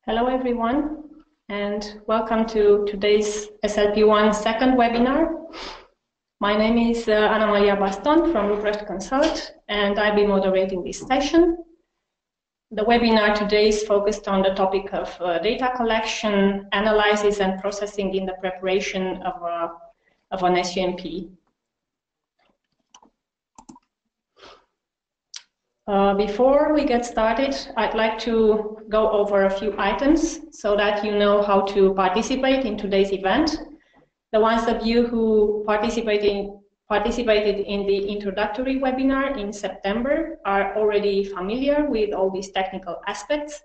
Hello everyone, and welcome to today's SLP1 second webinar. My name is Ana Maria Baston from Ruprecht Consult, and I'll be moderating this session. The webinar today is focused on the topic of data collection, analysis, and processing in the preparation of an SUMP. Before we get started, I'd like to go over a few items so that you know how to participate in today's event. The ones of you who participated in the introductory webinar in September are already familiar with all these technical aspects.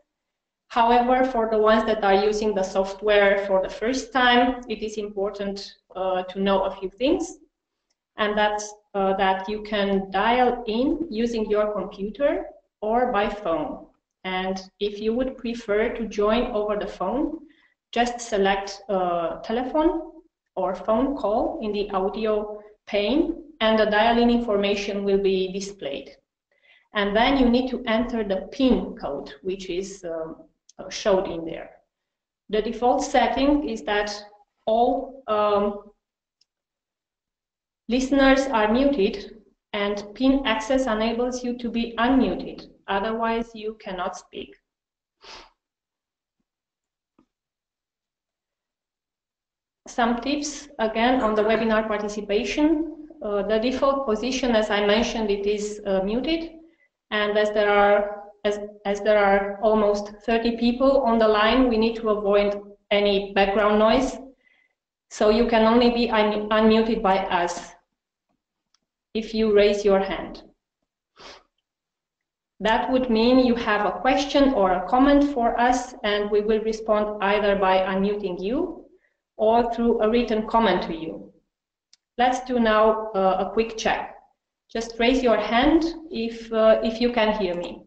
However, for the ones that are using the software for the first time, it is important to know a few things. And that's that you can dial in using your computer or by phone. And if you would prefer to join over the phone, just select telephone or phone call in the audio pane, and the dial-in information will be displayed. And then you need to enter the PIN code, which is showed in there. The default setting is that all listeners are muted, and PIN access enables you to be unmuted. Otherwise, you cannot speak. Some tips, again, on the webinar participation. The default position, as I mentioned, it is muted. And as there are almost 30 people on the line, we need to avoid any background noise. So you can only be unmuted by us if you raise your hand. That would mean you have a question or a comment for us, and we will respond either by unmuting you or through a written comment to you. Let's do now a quick check. Just raise your hand if you can hear me.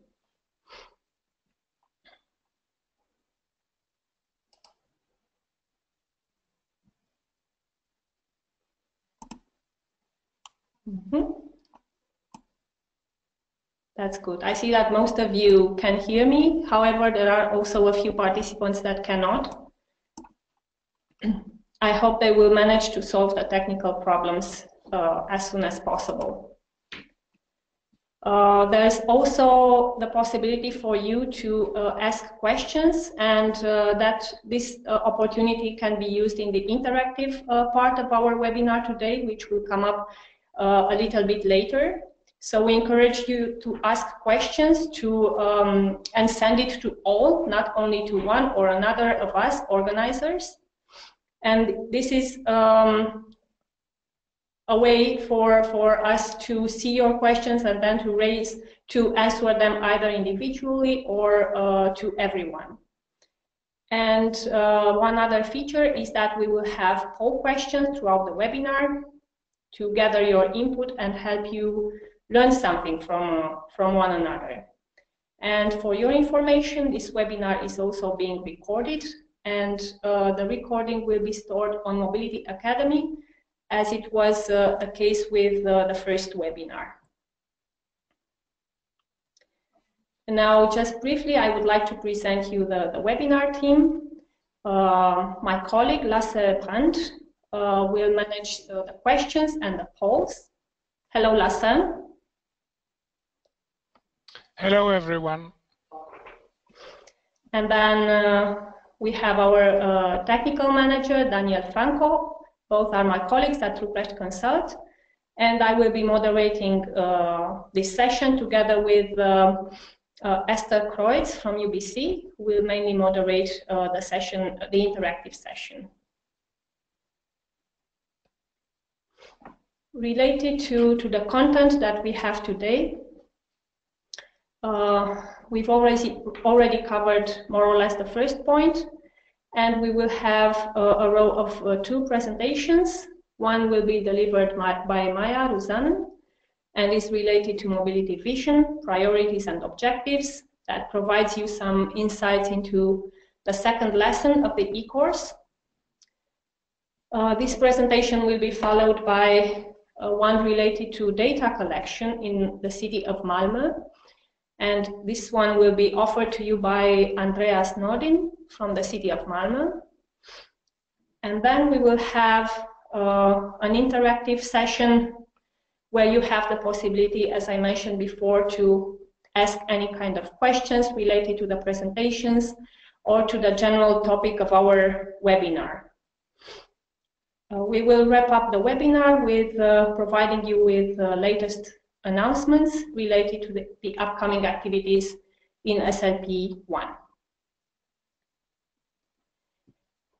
That's good. I see that most of you can hear me. However, there are also a few participants that cannot. I hope they will manage to solve the technical problems as soon as possible. There's also the possibility for you to ask questions, and that this opportunity can be used in the interactive part of our webinar today, which will come up a little bit later. So we encourage you to ask questions and send it to all, not only to one or another of us organizers. And this is a way for us to see your questions and then to answer them either individually or to everyone. And one other feature is that we will have poll questions throughout the webinar to gather your input and help you learn something from one another. And for your information, this webinar is also being recorded, and the recording will be stored on Mobility Academy, as it was the case with the first webinar. Now, just briefly, I would like to present you the webinar team. My colleague, Lasse Brandt, will manage the questions and the polls. Hello, Lasse. Hello, everyone. And then we have our technical manager, Daniel Franco. Both are my colleagues at Ruprecht Consult. And I will be moderating this session together with Esther Kreutz from UBC, who will mainly moderate the session, the interactive session. Related to the content that we have today, we've already covered more or less the first point, and we will have a row of two presentations. One will be delivered by Maya Ruzanen and is related to mobility vision, priorities and objectives. That provides you some insights into the second lesson of the e-course. This presentation will be followed by one related to data collection in the city of Malmö. And this one will be offered to you by Andreas Nordin from the city of Malmö. And then we will have an interactive session where you have the possibility, as I mentioned before, to ask any kind of questions related to the presentations or to the general topic of our webinar. We will wrap up the webinar with providing you with latest announcements related to the upcoming activities in SLP1.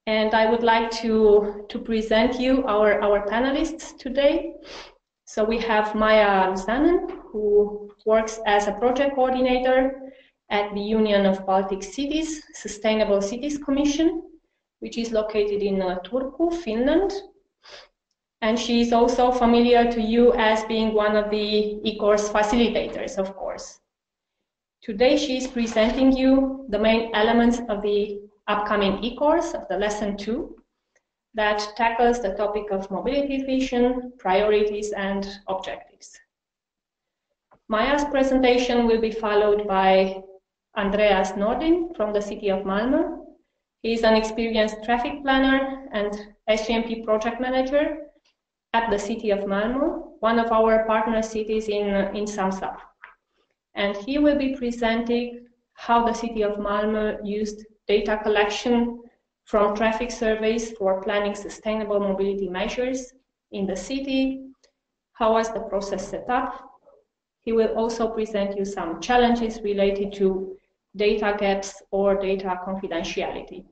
And I would like to present you our panelists today. So we have Maja Lusanen, who works as a project coordinator at the Union of Baltic Cities Sustainable Cities Commission, which is located in Turku, Finland. And she is also familiar to you as being one of the e-course facilitators, of course. Today she is presenting you the main elements of the upcoming e-course of the lesson 2 that tackles the topic of mobility vision, priorities and objectives. Maja's presentation will be followed by Andreas Nordin from the city of Malmö. He is an experienced traffic planner and SUMP project manager at the city of Malmö, one of our partner cities in SUMPs-Up. And he will be presenting how the city of Malmö used data collection from traffic surveys for planning sustainable mobility measures in the city. How was the process set up? He will also present you some challenges related to data gaps or data confidentiality.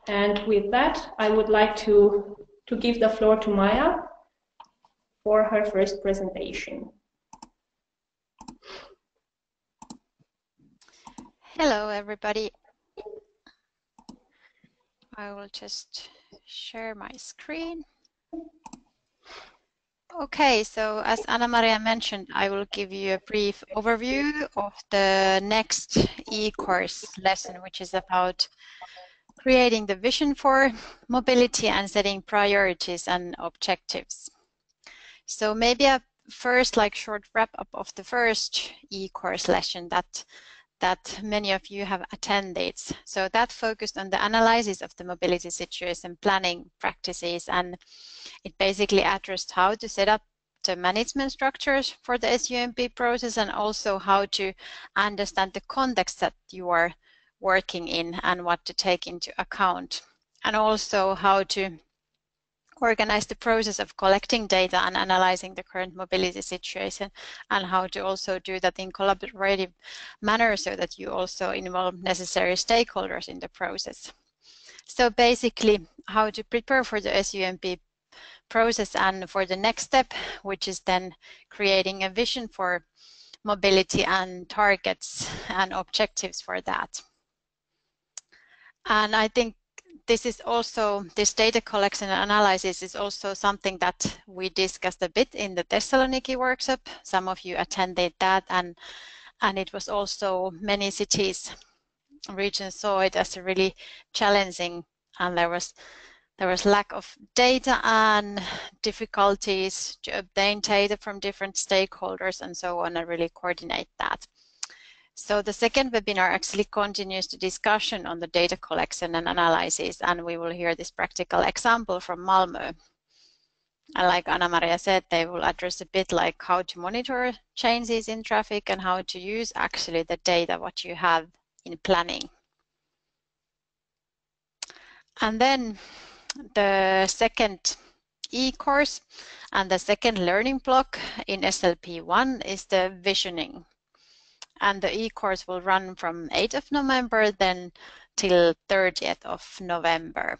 And with that, I would like to give the floor to Maja for her first presentation. Hello, everybody. I will just share my screen. Okay, so as Anna-Maria mentioned, I will give you a brief overview of the next e-course lesson, which is about creating the vision for mobility and setting priorities and objectives. So maybe a first short wrap up of the first e-course lesson that many of you have attended. So that focused on the analysis of the mobility situation planning practices, and it basically addressed how to set up the management structures for the SUMP process and also how to understand the context that you are working in and what to take into account, and also how to organize the process of collecting data and analyzing the current mobility situation, and how to also do that in collaborative manner so that you also involve necessary stakeholders in the process. So basically how to prepare for the SUMP process and for the next step, which is then creating a vision for mobility and targets and objectives for that. And I think this data collection and analysis is also something that we discussed a bit in the Thessaloniki workshop. Some of you attended that, and it was also many cities, regions saw it as a really challenging, and there was lack of data and difficulties to obtain data from different stakeholders and so on, and really coordinate that. So the second webinar actually continues the discussion on the data collection and analysis, and we will hear this practical example from Malmö. And like Anna-Maria said, they will address a bit like how to monitor changes in traffic and how to use actually the data what you have in planning. And then the second e-course and the second learning block in SLP1 is the visioning. And the e-course will run from 8th of November then till 30th of November.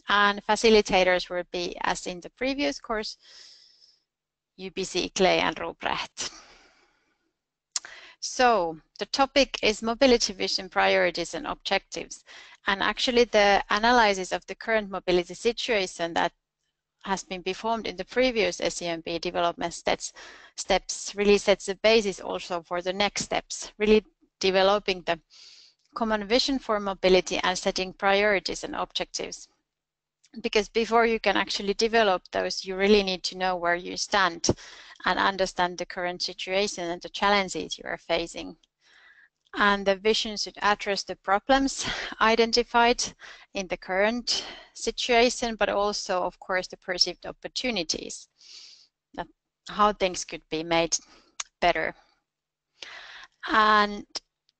And facilitators will be, as in the previous course, UBC, Clay and Ruprecht. So the topic is mobility vision, priorities and objectives. And actually the analysis of the current mobility situation that has been performed in the previous SUMP development steps really sets the basis also for the next steps, really developing the common vision for mobility and setting priorities and objectives. Because before you can actually develop those, you really need to know where you stand and understand the current situation and the challenges you are facing. And the vision should address the problems identified in the current situation, but also, of course, the perceived opportunities, that how things could be made better. And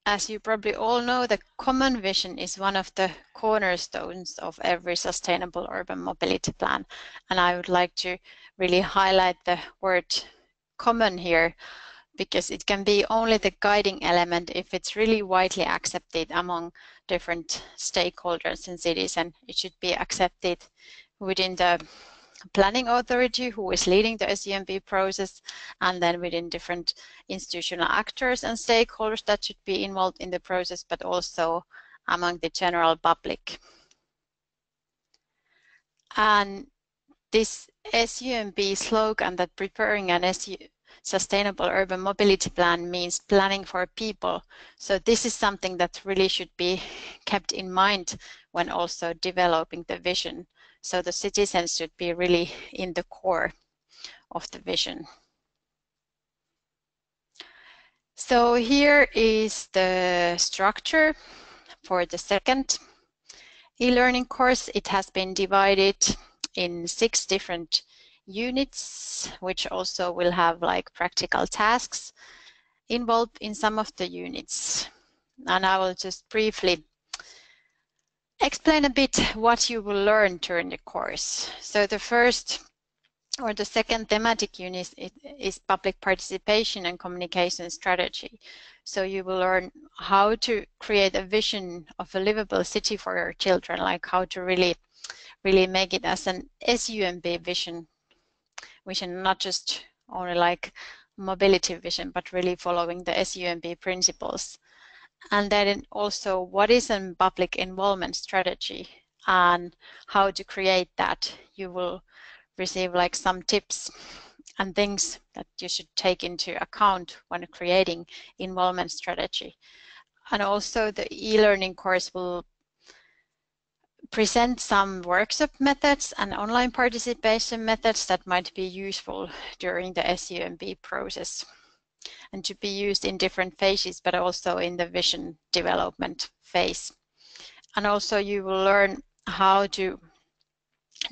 as you probably all know, the common vision is one of the cornerstones of every sustainable urban mobility plan. And I would like to really highlight the word common here, because it can be only the guiding element if it's really widely accepted among different stakeholders in cities, and it should be accepted within the planning authority who is leading the SUMP process, and then within different institutional actors and stakeholders that should be involved in the process, but also among the general public. And this SUMP slogan that preparing an sustainable urban mobility plan means planning for people. So this is something that really should be kept in mind when also developing the vision. So the citizens should be really in the core of the vision. So here is the structure for the second e-learning course. It has been divided in 6 different units, which also will have like practical tasks involved in some of the units. And I will just briefly explain a bit what you will learn during the course. So the first or the second thematic unit is public participation and communication strategy. So you will learn how to create a vision of a livable city for your children, like how to really make it as an SUMP vision, not just only like mobility vision, but really following the SUMP principles. And then also, what is a public involvement strategy and how to create that. You will receive like some tips and things that you should take into account when creating involvement strategy. And also the e-learning course will present some workshop methods and online participation methods that might be useful during the SUMP process and to be used in different phases, but also in the vision development phase. And also you will learn how to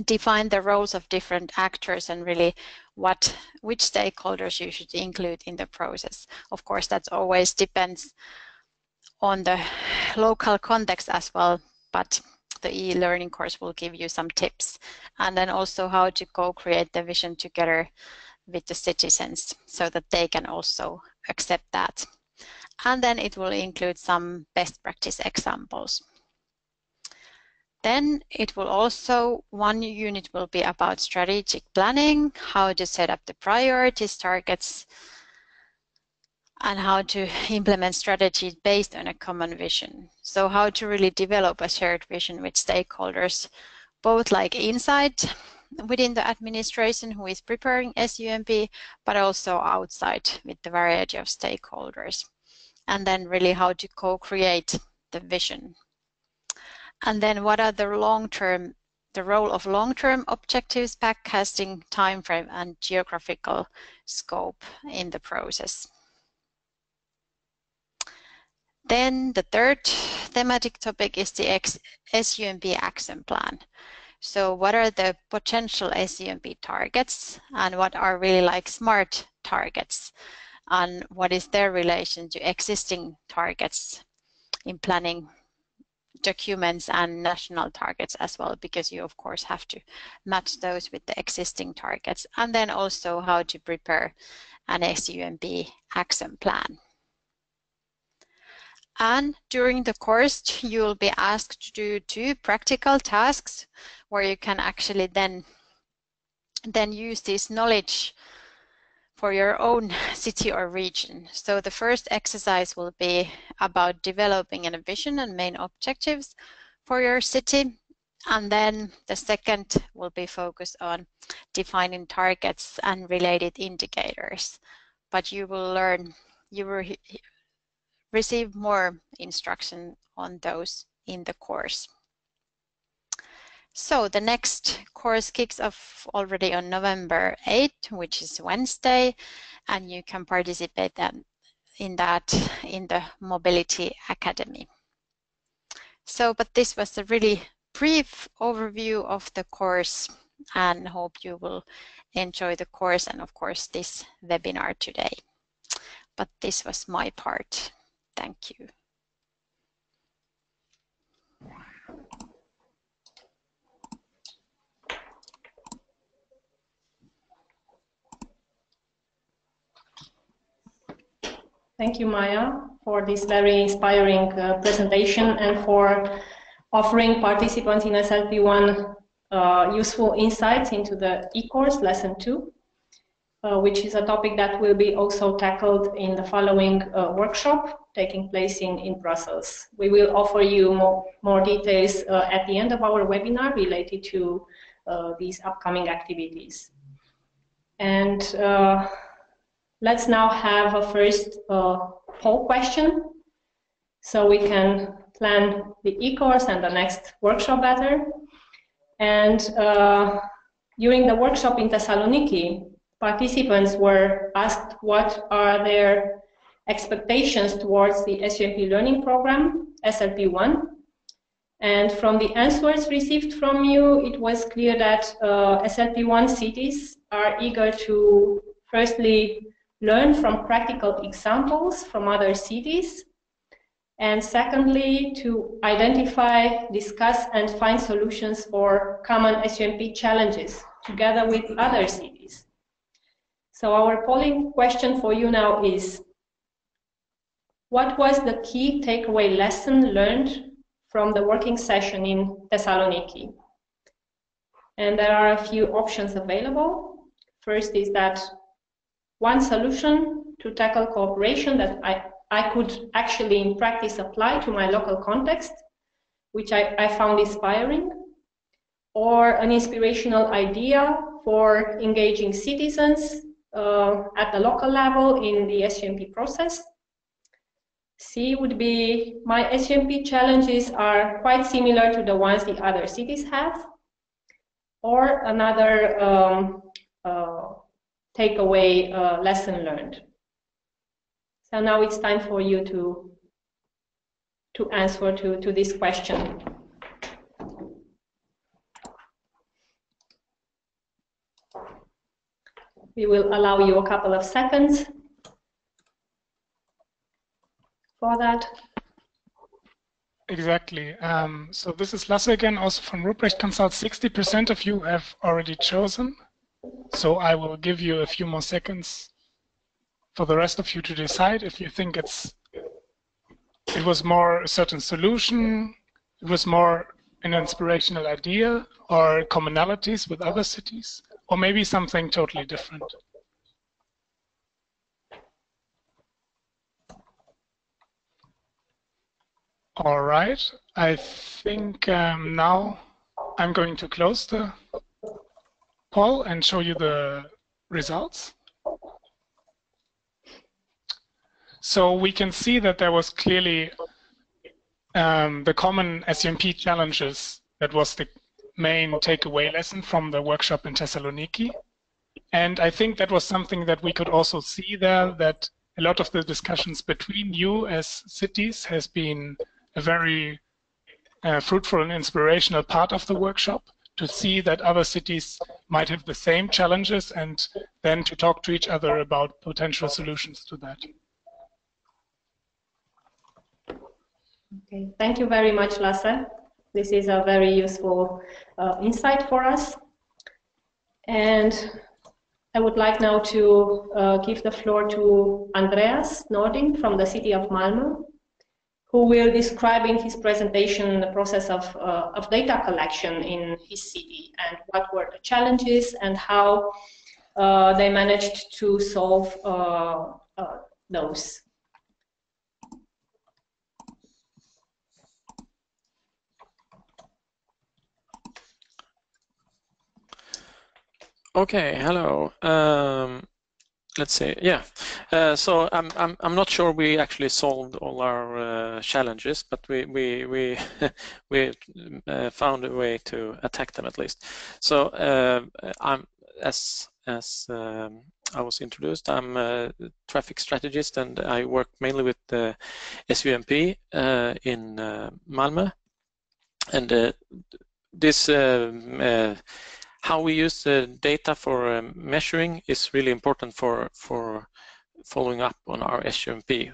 define the roles of different actors and really which stakeholders you should include in the process. Of course, that always depends on the local context as well, but the e-learning course will give you some tips. And then also how to co-create the vision together with the citizens so that they can also accept that. And then it will include some best practice examples. Then it will also, one unit will be about strategic planning, how to set up the priorities, targets, and how to implement strategies based on a common vision. So how to really develop a shared vision with stakeholders, both like inside within the administration who is preparing SUMP, but also outside with the variety of stakeholders. And then really how to co-create the vision. And then what are the role of long-term objectives, backcasting, timeframe, and geographical scope in the process. Then the third thematic topic is the SUMP action plan. So what are the potential SUMP targets and what are really like smart targets and what is their relation to existing targets in planning documents and national targets as well, because you of course have to match those with the existing targets. And then also how to prepare an SUMP action plan. And during the course, you will be asked to do 2 practical tasks where you can actually then use this knowledge for your own city or region. So the first exercise will be about developing a vision and main objectives for your city. And then the second will be focused on defining targets and related indicators. But you will receive more instruction on those in the course. So the next course kicks off already on November 8th, which is Wednesday, and you can participate in the Mobility Academy. So, but this was a really brief overview of the course, and hope you will enjoy the course and of course this webinar today. But this was my part. Thank you. Thank you, Maya, for this very inspiring presentation and for offering participants in SLP1 useful insights into the e-course lesson 2, which is a topic that will be also tackled in the following workshop taking place in Brussels. We will offer you more details at the end of our webinar related to these upcoming activities. And let's now have a first poll question so we can plan the e-course and the next workshop better. And during the workshop in Thessaloniki, participants were asked what are their expectations towards the SUMP Learning Programme, SLP1. And from the answers received from you, it was clear that SLP1 cities are eager to firstly learn from practical examples from other cities, and secondly, to identify, discuss, and find solutions for common SUMP challenges together with other cities. So our polling question for you now is, what was the key takeaway lesson learned from the working session in Thessaloniki? And there are a few options available. First is that one solution to tackle cooperation that I could actually in practice apply to my local context, which I found inspiring, or an inspirational idea for engaging citizens at the local level in the SUMP process. C would be, my SUMP challenges are quite similar to the ones the other cities have, or another takeaway lesson learned. So now it's time for you to answer to this question. We will allow you a couple of seconds for that. Exactly. So this is Lasse again, also from Ruprecht Consult. 60% of you have already chosen. So I will give you a few more seconds for the rest of you to decide if you think it was more a certain solution, it was more an inspirational idea, or commonalities with other cities, or maybe something totally different. All right, I think now I'm going to close the poll and show you the results. So we can see that there was clearly the common SUMP challenges that was the main takeaway lesson from the workshop in Thessaloniki. And I think that was something that we could also see there, that a lot of the discussions between you as cities has been a very fruitful and inspirational part of the workshop, to see that other cities might have the same challenges and then to talk to each other about potential solutions to that. Okay, thank you very much, Lasse. This is a very useful insight for us. And I would like now to give the floor to Andreas Nording from the city of Malmö, who will describe in his presentation the process of data collection in his city and what were the challenges and how they managed to solve those. Okay, hello. Let's see. Yeah. So I'm not sure we actually solved all our challenges, but we found a way to attack them at least. So I'm as I was introduced. I'm a traffic strategist, and I work mainly with the SUMP in Malmö. And this how we use the data for measuring is really important for following up on our SUMP.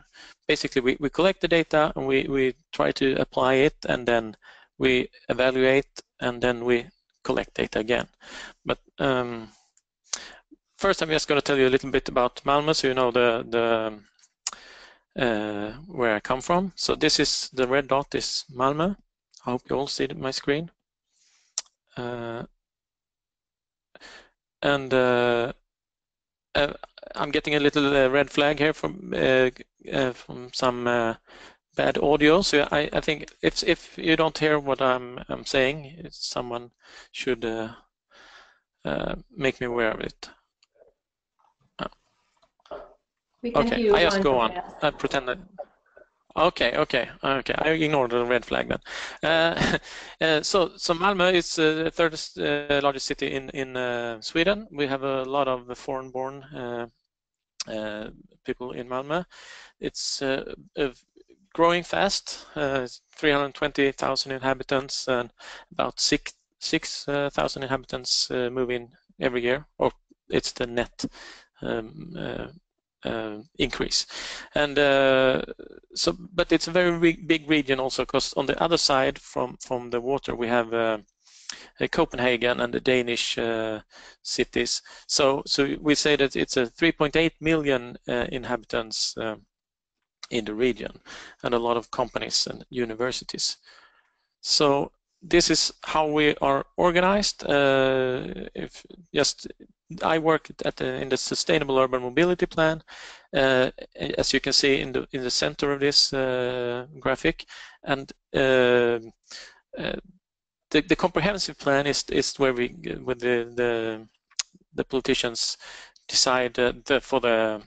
Basically, we collect the data and we try to apply it, and then we evaluate, and then we collect data again. But first, I'm just going to tell you a little bit about Malmö, so you know where I come from. So this is the red dot is Malmö. I hope you all see my screen. I'm getting a little red flag here from some bad audio. So I think if you don't hear what I'm saying, someone should make me aware of it. Okay, I just go on. I pretend that. Okay. I ignore the red flag then. So Malmö is the third largest city in Sweden. We have a lot of foreign-born people in Malmö. It's growing fast. 320,000 inhabitants, and about 6,000 inhabitants move in every year. Or it's the net increase. And but it's a very big region also, because on the other side from the water we have Copenhagen and the Danish cities. So we say that it's a 3.8 million inhabitants in the region, and a lot of companies and universities. So this is how we are organized. I work in the Sustainable Urban Mobility Plan, as you can see in the center of this graphic, and the comprehensive plan is where the politicians decide for the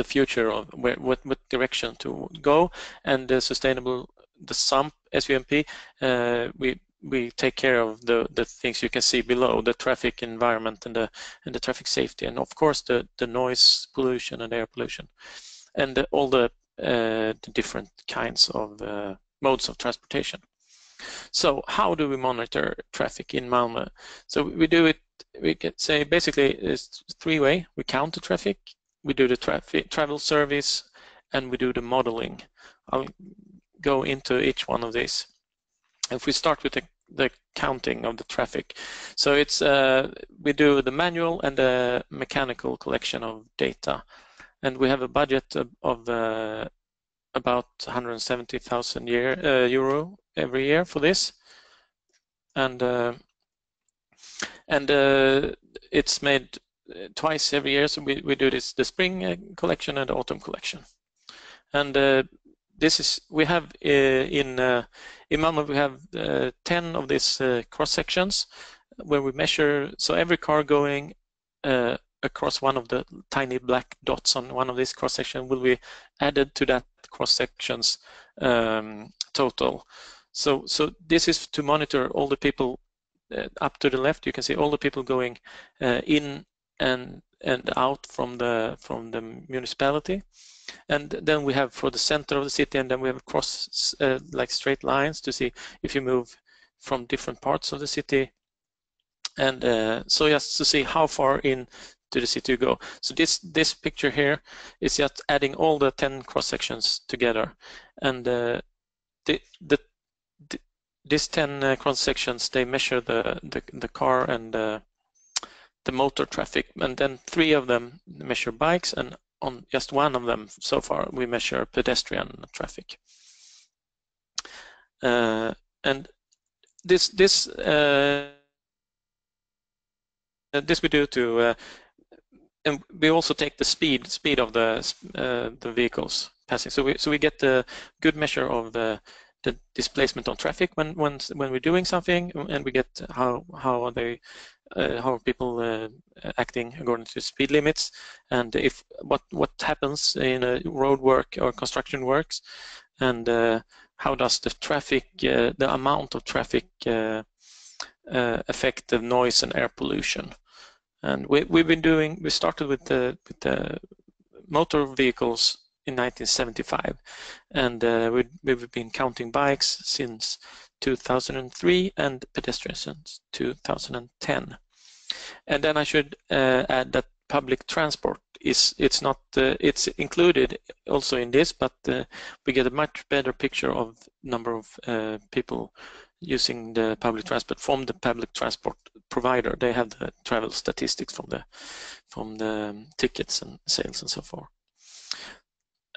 future of what direction to go, and the SUMP SUMP, we take care of the things you can see below, the traffic environment and the traffic safety, and of course the noise pollution and air pollution, and all the different kinds of modes of transportation. So how do we monitor traffic in Malmö? So we do it, we can say basically it's three ways. We count the traffic, we do the travel service, and we do the modeling. I'll go into each one of these. If we start with the counting of the traffic, so it's we do the manual and the mechanical collection of data, and we have a budget of about 170,000 euro every year for this, and it's made twice every year. So we do this, the spring collection and the autumn collection, and this is, we have in Malmö we have 10 of these cross sections where we measure. So every car going across one of the tiny black dots on one of these cross sections will be added to that cross sections total. So this is to monitor all the people up to the left. You can see all the people going in and out from the municipality. And then we have for the center of the city, and then we have cross like straight lines to see if you move from different parts of the city, and so just to see how far in to the city you go. So this picture here is just adding all the 10 cross sections together, and these 10 cross sections, they measure the car and the motor traffic, and then 3 of them measure bikes, and on just 1 of them so far we measure pedestrian traffic. And this we do to, and we also take the speed of the vehicles passing. So we get a good measure of the displacement on traffic when we're doing something, and we get how are people acting according to speed limits, and if what happens in a road work or construction works, and how does the traffic, the amount of traffic affect the noise and air pollution. And we started with the motor vehicles in 1975, and we've been counting bikes since 2003 and pedestrians since 2010. And then I should add that public transport it's included also in this, but we get a much better picture of number of people using the public transport from the public transport provider. They have the travel statistics from the tickets and sales and so forth.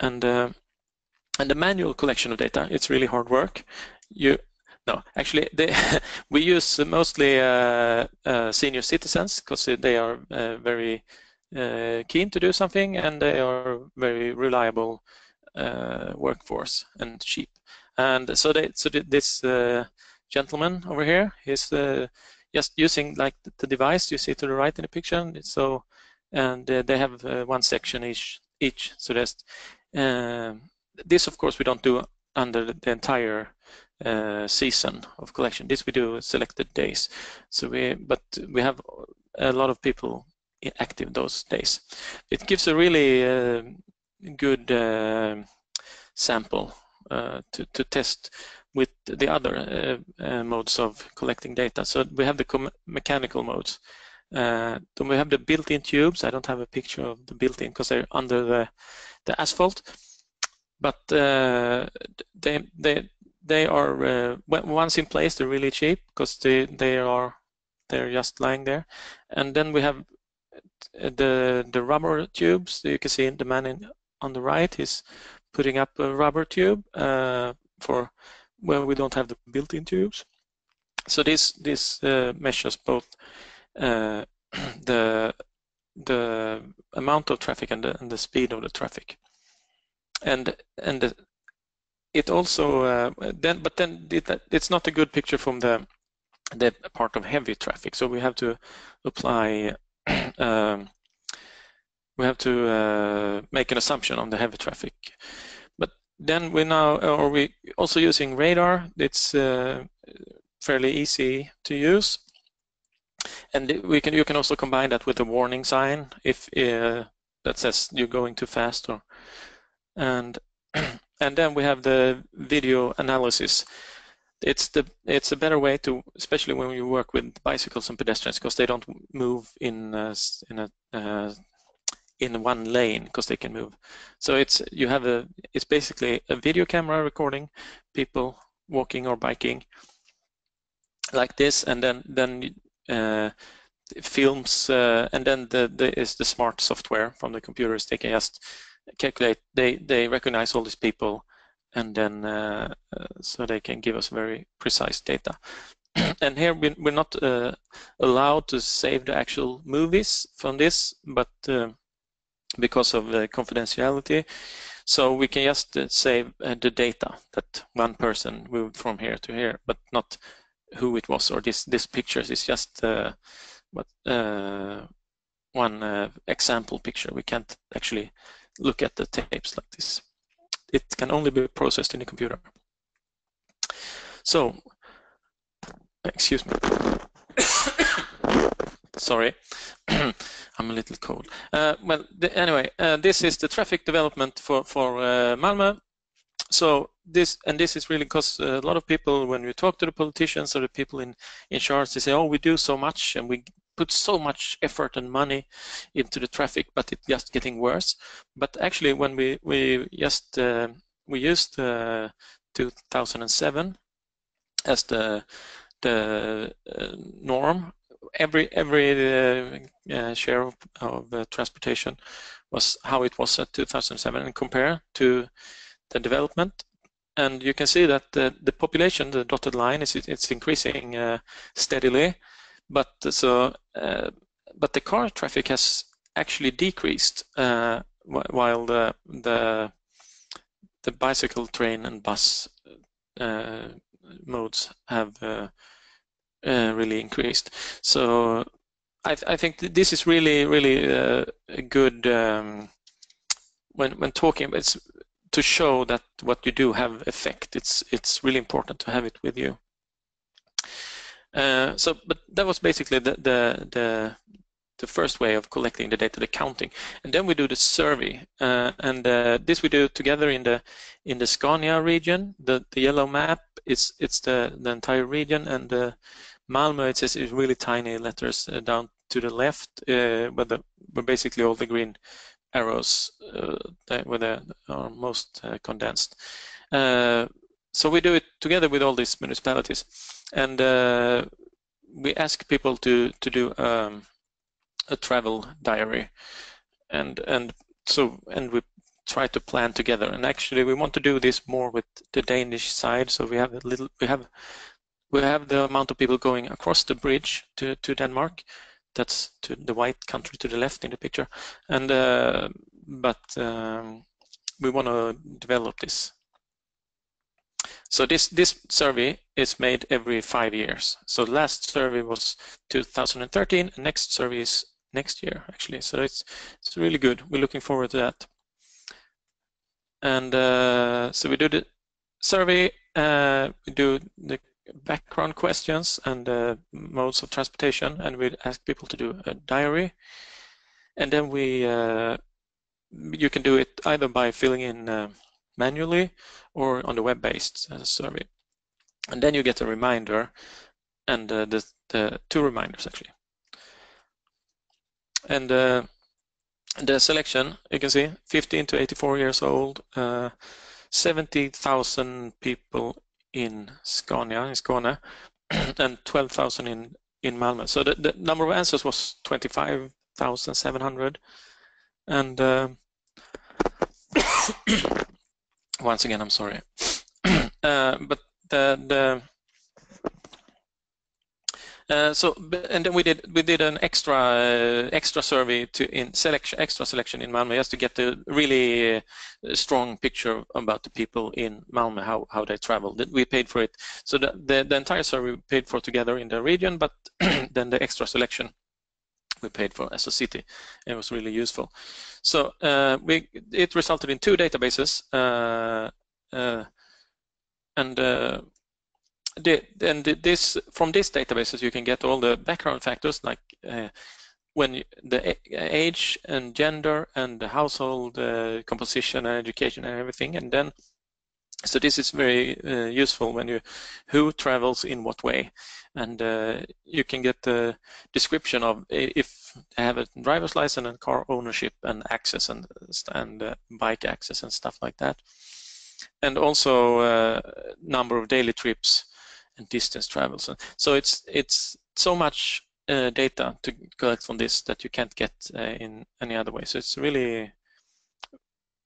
And the manual collection of data, it's really hard work. We use mostly senior citizens because they are very keen to do something, and they are very reliable workforce and cheap. And so this gentleman over here is just using like the device you see to the right in the picture. So, and they have one section each. So there's this, of course, we don't do under the entire season of collection. This we do selected days. So but we have a lot of people active those days. It gives a really good sample to test with the other modes of collecting data. So we have the mechanical modes. Then we have the built-in tubes. I don't have a picture of the built-in because they're under the asphalt. But they are once in place, they're really cheap because they're just lying there. And then we have the rubber tubes. You can see the man on the right is putting up a rubber tube for where we don't have the built-in tubes. So this measures both the amount of traffic and the speed of the traffic. And it also it's not a good picture from the part of heavy traffic. So we have to apply we have to make an assumption on the heavy traffic. But then we also using radar. It's fairly easy to use, and you can also combine that with a warning sign if that says you're going too fast, and then we have the video analysis. It's a better way to, especially when you work with bicycles and pedestrians, because they don't move in one lane because they can move. So it's basically a video camera recording people walking or biking like this, and then it films, and then is the smart software from the computers. They can just calculate. They recognize all these people, and then so they can give us very precise data. And here we're not allowed to save the actual movies from this, but because of the confidentiality, so we can just save the data that one person moved from here to here, but not who it was, or this pictures is just one example picture. We can't actually look at the tapes like this. It can only be processed in the computer. So, excuse me. Sorry, I'm a little cold. Anyway, this is the traffic development for Malmö. So this is really because a lot of people, when we talk to the politicians or the people in charge, they say, "Oh, we do so much and we put so much effort and money into the traffic, but it's just getting worse." But actually, when we used 2007 as the norm, every share of transportation was how it was at 2007, and compare to the development, and you can see that the population, the dotted line, it's increasing steadily, but the car traffic has actually decreased while the bicycle, train, and bus modes have really increased. So I think this is really a good when talking. It's to show that what you do have effect. It's really important to have it with you. But that was basically the the first way of collecting the data, the counting, and then we do the survey, and this we do together in the Scania region. The yellow map it's the entire region, and Malmö it says is really tiny letters down to the left, but basically all the green arrows where they are most condensed. So we do it together with all these municipalities, and we ask people to do a travel diary, and we try to plan together. And actually, we want to do this more with the Danish side. So we have the amount of people going across the bridge to Denmark. That's to the white country to the left in the picture, and we want to develop this. So this survey is made every 5 years. So the last survey was 2013, and next survey is next year actually. So it's really good. We're looking forward to that. And so we do the survey, we do the background questions and modes of transportation, and we ask people to do a diary, and then you can do it either by filling in manually or on the web-based survey, and then you get a reminder, and the 2 reminders actually. And the selection, you can see 15 to 84 years old, 70,000 people in Scania, and 12,000 in Malmö. So the number of answers was 25,700, and once again, I'm sorry, but and then we did an extra survey extra selection in Malmö, just to get a really strong picture about the people in Malmö, how they travel. We paid for it, so the entire survey we paid for together in the region, but then the extra selection we paid for as a city. It was really useful. So it resulted in 2 databases, from these databases you can get all the background factors, like the age and gender and the household composition and education and everything. And then so this is very useful when who travels in what way, and you can get the description of if they have a driver's license and car ownership and access and bike access and stuff like that, and also number of daily trips and distance travels. So it's so much data to collect from this that you can't get in any other way. So it's really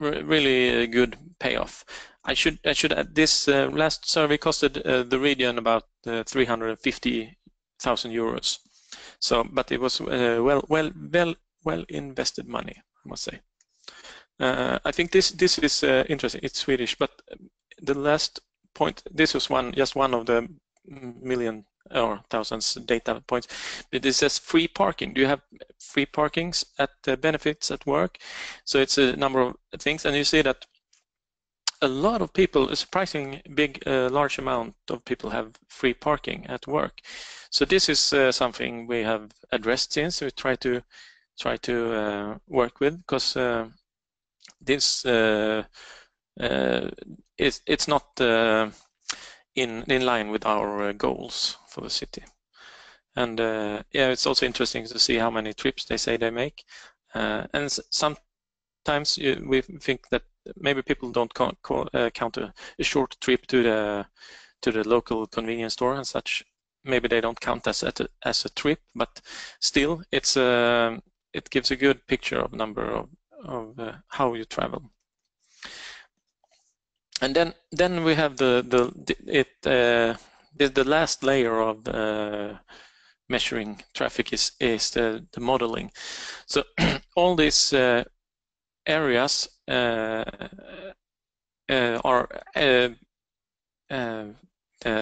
a good payoff. I should add this last survey costed the region about 350,000 euros. So, but it was well invested money, I must say. I think this is interesting. It's Swedish, but the last point. This was just one of the million or thousands data points. It says free parking. Do you have free parkings at benefits at work? So it's a number of things, and you see that a lot of people, a surprising large amount of people have free parking at work. So this is something we have addressed since. We try to work with, because this it's not in line with our goals for the city. And yeah, it's also interesting to see how many trips they say they make, and sometimes we think that maybe people don't count a short trip to the local convenience store and such. Maybe they don't count as a trip, but still it gives a good picture of number of how you travel. And then we have the last layer of measuring traffic is the modeling. So all these areas are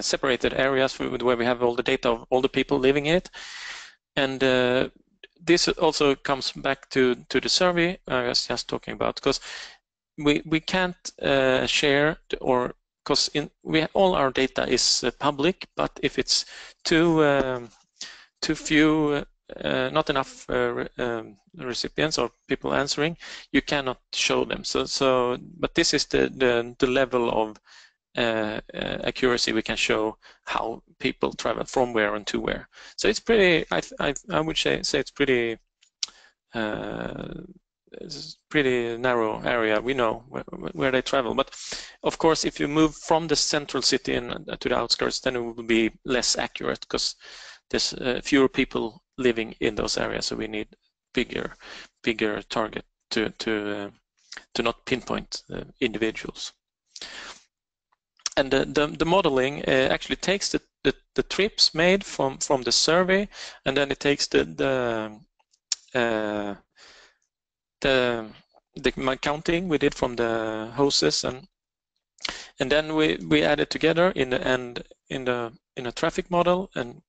separated areas where we have all the data of all the people living in it, and this also comes back to the survey I was just talking about, because we can't share, or because all our data is public, but if it's too few not enough recipients or people answering, you cannot show them. But this is the level of accuracy we can show how people travel from where and to where. So it's pretty. I would say it's pretty. It's a pretty narrow area. We know where they travel, but of course, if you move from the central city to the outskirts, then it will be less accurate because there's fewer people living in those areas. So we need bigger target to not pinpoint individuals. And the modeling actually takes the trips made from the survey, and then it takes the counting we did from the houses, and then we add it together in the end in a traffic model, and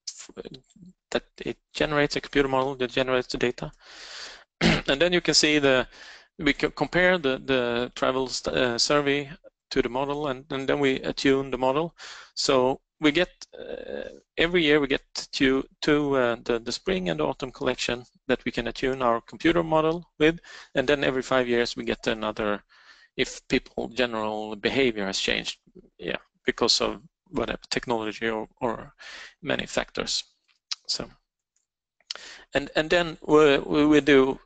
that it generates a computer model that generates the data. And then you can see we can compare the travel survey to the model, and then we attune the model. So we get every year we get to the spring and the autumn collection that we can attune our computer model with, and then every 5 years we get another if people general behavior has changed, yeah, because of whatever technology or many factors. So and then we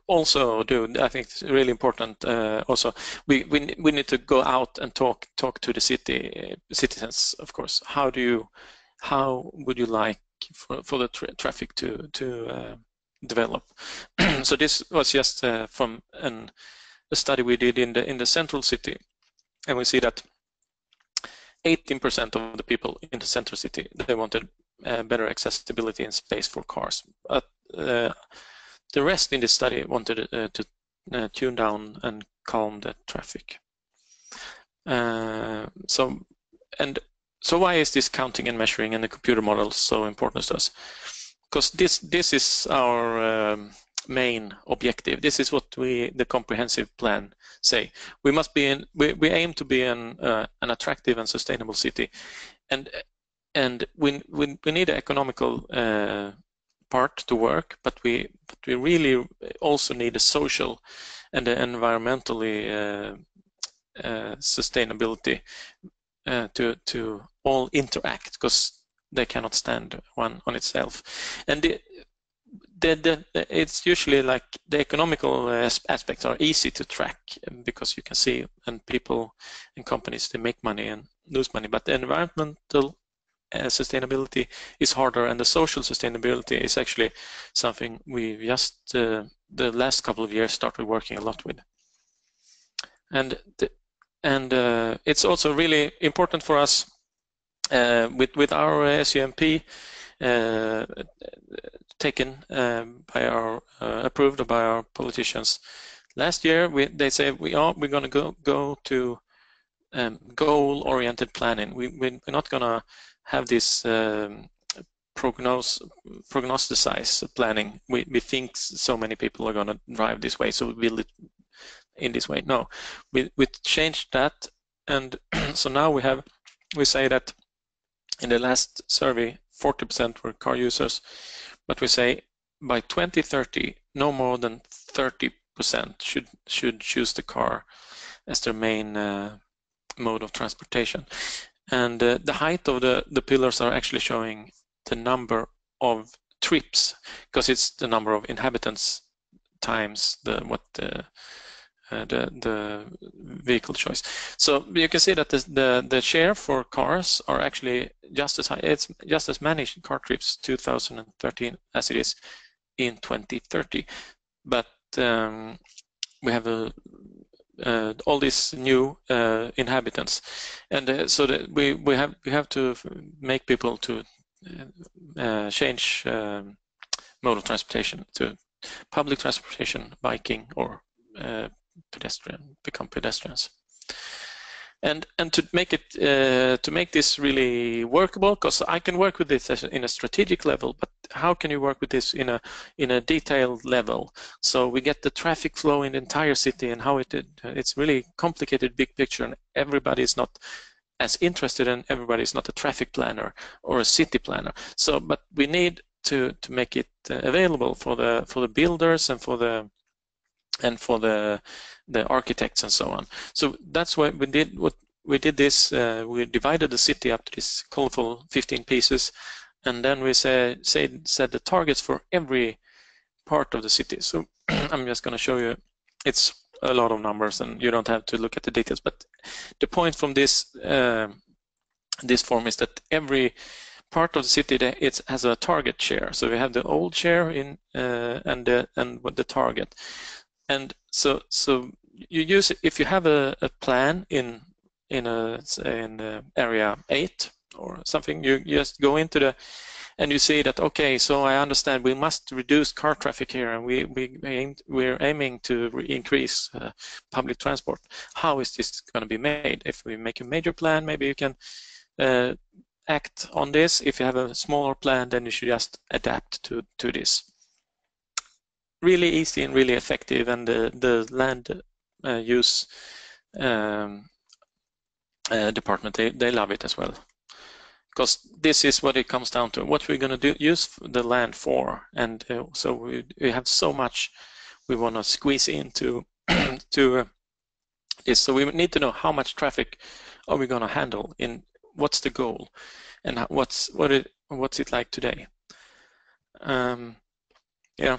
also do, I think it's really important also, we need to go out and talk to the citizens, of course. How would you like for the traffic to develop? So this was just from a study we did in the central city, and we see that 18% of the people in the central city, they wanted better accessibility and space for cars. But the rest in this study wanted to tune down and calm the traffic. So why is this counting and measuring and the computer models so important to us? Because this is our main objective. This is what the comprehensive plan say. We must be we aim to be an attractive and sustainable city, and we need an economical part to work, but we really also need a social and the environmentally sustainability to all interact, because they cannot stand one on itself. And it's usually like the economical aspects are easy to track because you can see, and people and companies, they make money and lose money, but the environmental sustainability is harder, and the social sustainability is actually something we just the last couple of years started working a lot with. And it's also really important for us with our SUMP taken by our approved by our politicians last year. They say we're going to go to goal-oriented planning. We're not going to have this prognosticize planning. We think so many people are going to drive this way, so we build it in this way. No, we changed that, and so now we say that in the last survey 40% were car users, but we say by 2030 no more than 30% should choose the car as their main mode of transportation. And the height of the pillars are actually showing the number of trips, because it's the number of inhabitants times the vehicle choice. So you can see that the share for cars are actually just as high. It's just as many car trips 2013 as it is in 2030. But we have all these new inhabitants, and so that we have to make people to change mode of transportation to public transportation, biking, or become pedestrians. And to make it to make this really workable, because I can work with this in a strategic level, but how can you work with this in a detailed level? So we get the traffic flow in the entire city and how it's really complicated big picture, and everybody is not as interested, and everybody is not a traffic planner or a city planner. So, but we need to make it available for the builders and for the architects and so on. So that's what we did. We divided the city up to these colorful 15 pieces, and then we set the targets for every part of the city. So I'm just going to show you. It's a lot of numbers, and you don't have to look at the details. But the point from this this form is that every part of the city it has a target share. So we have the old share in and the target. And so you use it if you have a plan in area 8 or something. You just go into and you see that, okay, so I understand we must reduce car traffic here, and we're aiming to increase public transport. How is this going to be made? If we make a major plan, maybe you can act on this. If you have a smaller plan, then you should just adapt to this. Really easy and really effective, and the land use department, they love it as well, because this is what it comes down to, what we're going to use the land for. And so we have so much we want to squeeze into to this. So we need to know how much traffic are we going to handle, in what's the goal, and what's it like today. Yeah.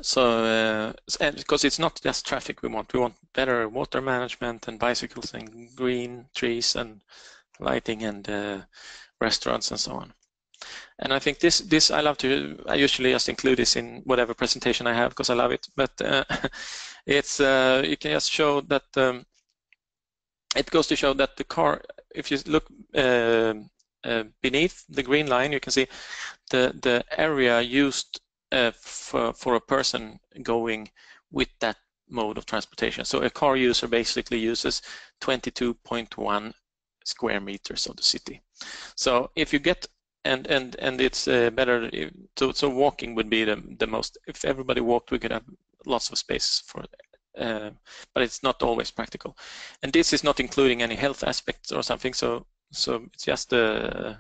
So and because it's not just traffic we want better water management and bicycles and green trees and lighting and restaurants and so on. And I think this I usually just include this in whatever presentation I have because I love it. But it's you can just show that it goes to show that the car, if you look beneath the green line, you can see the area used for a person going with that mode of transportation. So a car user basically uses 22.1 square meters of the city. So if you get and it's better. So walking would be the most. If everybody walked, we could have lots of space for. But it's not always practical. And this is not including any health aspects or something. So it's just the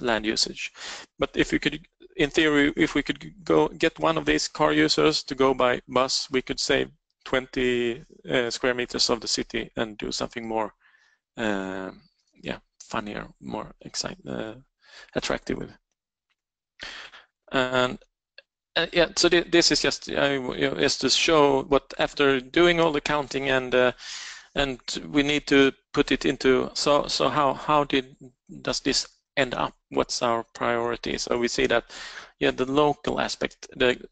land usage. But if we could, in theory, if we could go get one of these car users to go by bus, we could save 20 square meters of the city and do something more, funnier, more exciting, attractive with. And so this is just just to show what after doing all the counting and we need to put it into so how does this end up? What's our priority? So we see that the local aspect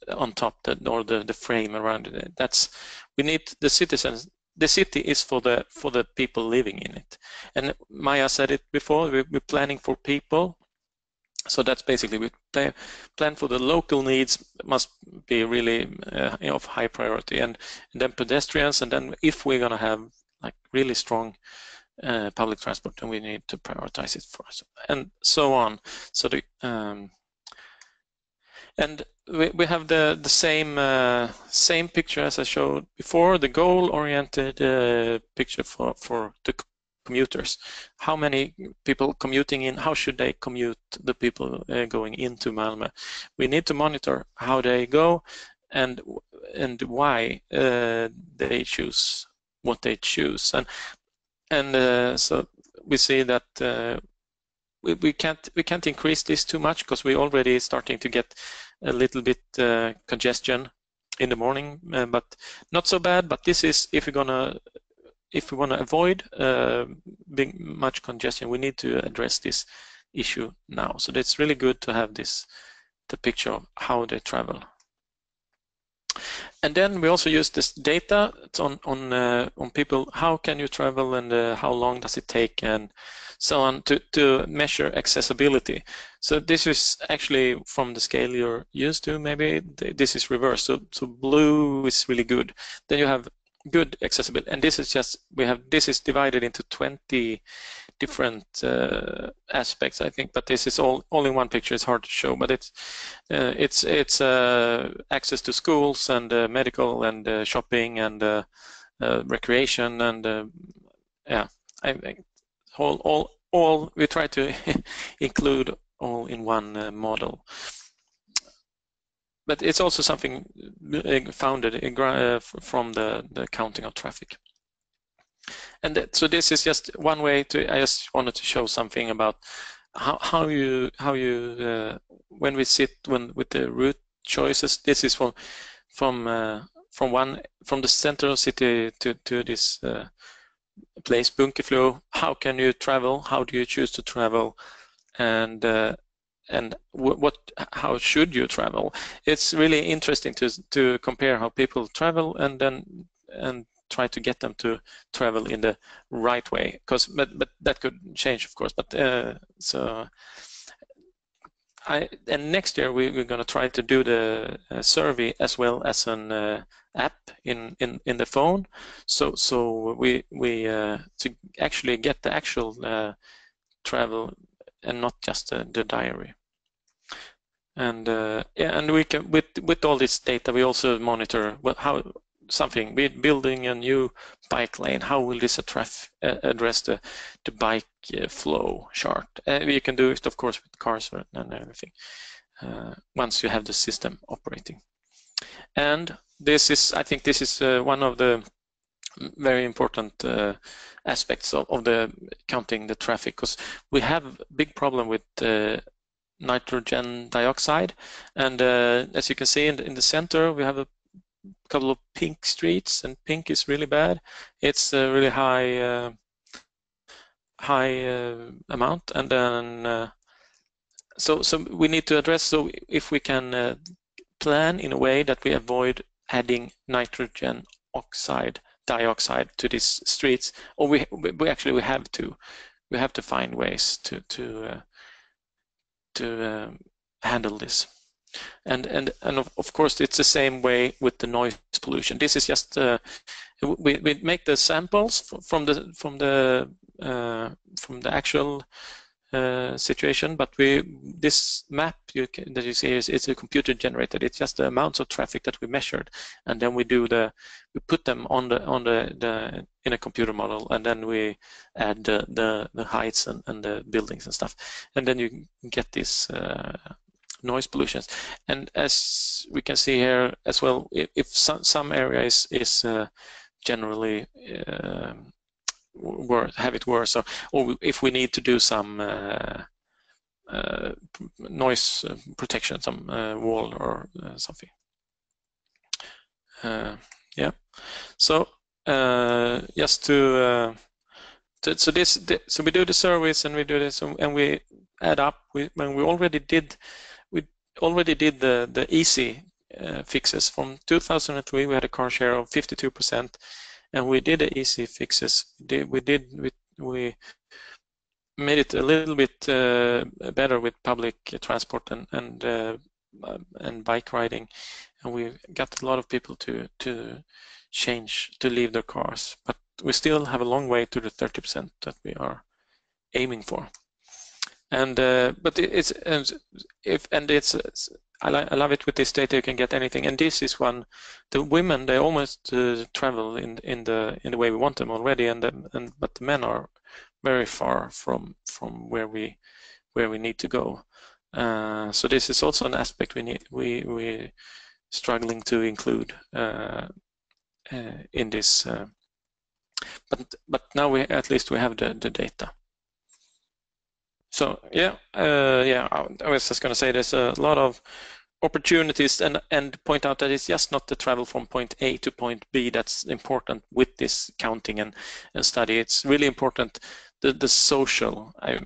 on top or the frame around it. That's we need the citizens. The city is for the people living in it. And Maya said it before. We're planning for people. So that's basically we plan for the local needs must be really of high priority, and then pedestrians, and then if we're going to have like really strong public transport, then we need to prioritize it for us, and so on. So the and we have the same picture as I showed before, the goal-oriented picture for the commuters. How many people commuting in, how should they commute, the people going into Malmö? We need to monitor how they go and why they choose what they choose. And so we see that we can't increase this too much because we're already starting to get a little bit congestion in the morning, but not so bad. But this is if we want to avoid big much congestion, we need to address this issue now. So it's really good to have the picture of how they travel. And then we also use this data on people. How can you travel, and how long does it take, and so on, to measure accessibility. So this is actually from the scale you're used to. Maybe this is reversed. So blue is really good. Then you have good accessibility, and this is just this is divided into 20 different aspects, I think, but this is all in one picture. It's hard to show, but it's access to schools and medical and shopping and recreation and I think all we try to include all in one model. But it's also something founded from the counting of traffic. And so this is just one way to. I just wanted to show something about how you when we sit with the route choices. This is from the center of city to this place Bunkeflo. How can you travel? How do you choose to travel? And how should you travel? It's really interesting to compare how people travel and try to get them to travel in the right way. But that could change, of course. But and next year we're going to try to do the survey as well as an app in the phone. So we to actually get the actual travel and not just the diary. And yeah, and we can with all this data we also monitor how something building a new bike lane. How will this address the bike flow chart? You can do it, of course, with cars and everything once you have the system operating. And this is, I think, this is one of the very important aspects of the counting the traffic, because we have a big problem with nitrogen dioxide, and as you can see in the center we have a couple of pink streets, and pink is really bad. It's a really high amount, and then so we need to address. So if we can plan in a way that we avoid adding nitrogen dioxide to these streets, or we have to find ways to handle this. And of course it's the same way with the noise pollution. This is just we make the samples from the actual situation, but this map that you see is a computer generated. It's just the amounts of traffic that we measured, and then we put them on the in a computer model, and then we add the heights and the buildings and stuff, and then you get this noise pollutions. And as we can see here as well, if some area is generally have it worse, or if we need to do some noise protection, some wall or something. Yeah. So just so we do the surveys and we do this, and we add up. When we already did the easy fixes from 2003, we had a car share of 52%. And we did the easy fixes. We made it a little bit better with public transport and bike riding, and we got a lot of people to leave their cars. But we still have a long way to the 30% that we are aiming for. And but I love it with this data. You can get anything, and this is one. The women, they almost travel in the way we want them already, but the men are very far from where we need to go. So this is also an aspect we're struggling to include in this. But now at least we have the data. So yeah, I was just going to say there's a lot of opportunities, and point out that it's just not the travel from point A to point B that's important with this counting and study. It's really important the social. I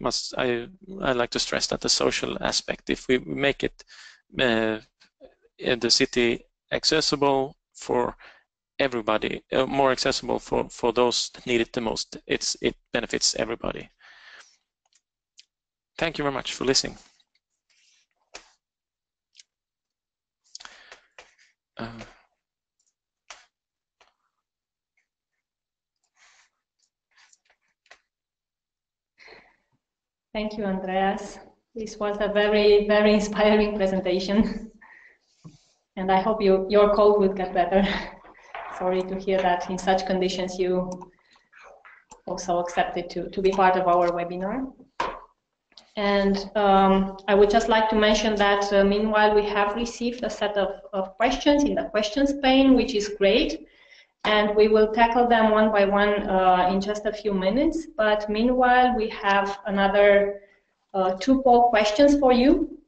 like to stress that the social aspect. If we make it in the city accessible for everybody, more accessible for those that need it the most, it benefits everybody. Thank you very much for listening. Thank you, Andreas. This was a very, very inspiring presentation. And I hope your cold will get better. Sorry to hear that in such conditions you also accepted to be part of our webinar. And I would just like to mention that meanwhile we have received a set of questions in the questions pane, which is great. And we will tackle them one by one in just a few minutes. But meanwhile, we have another 2 poll questions for you.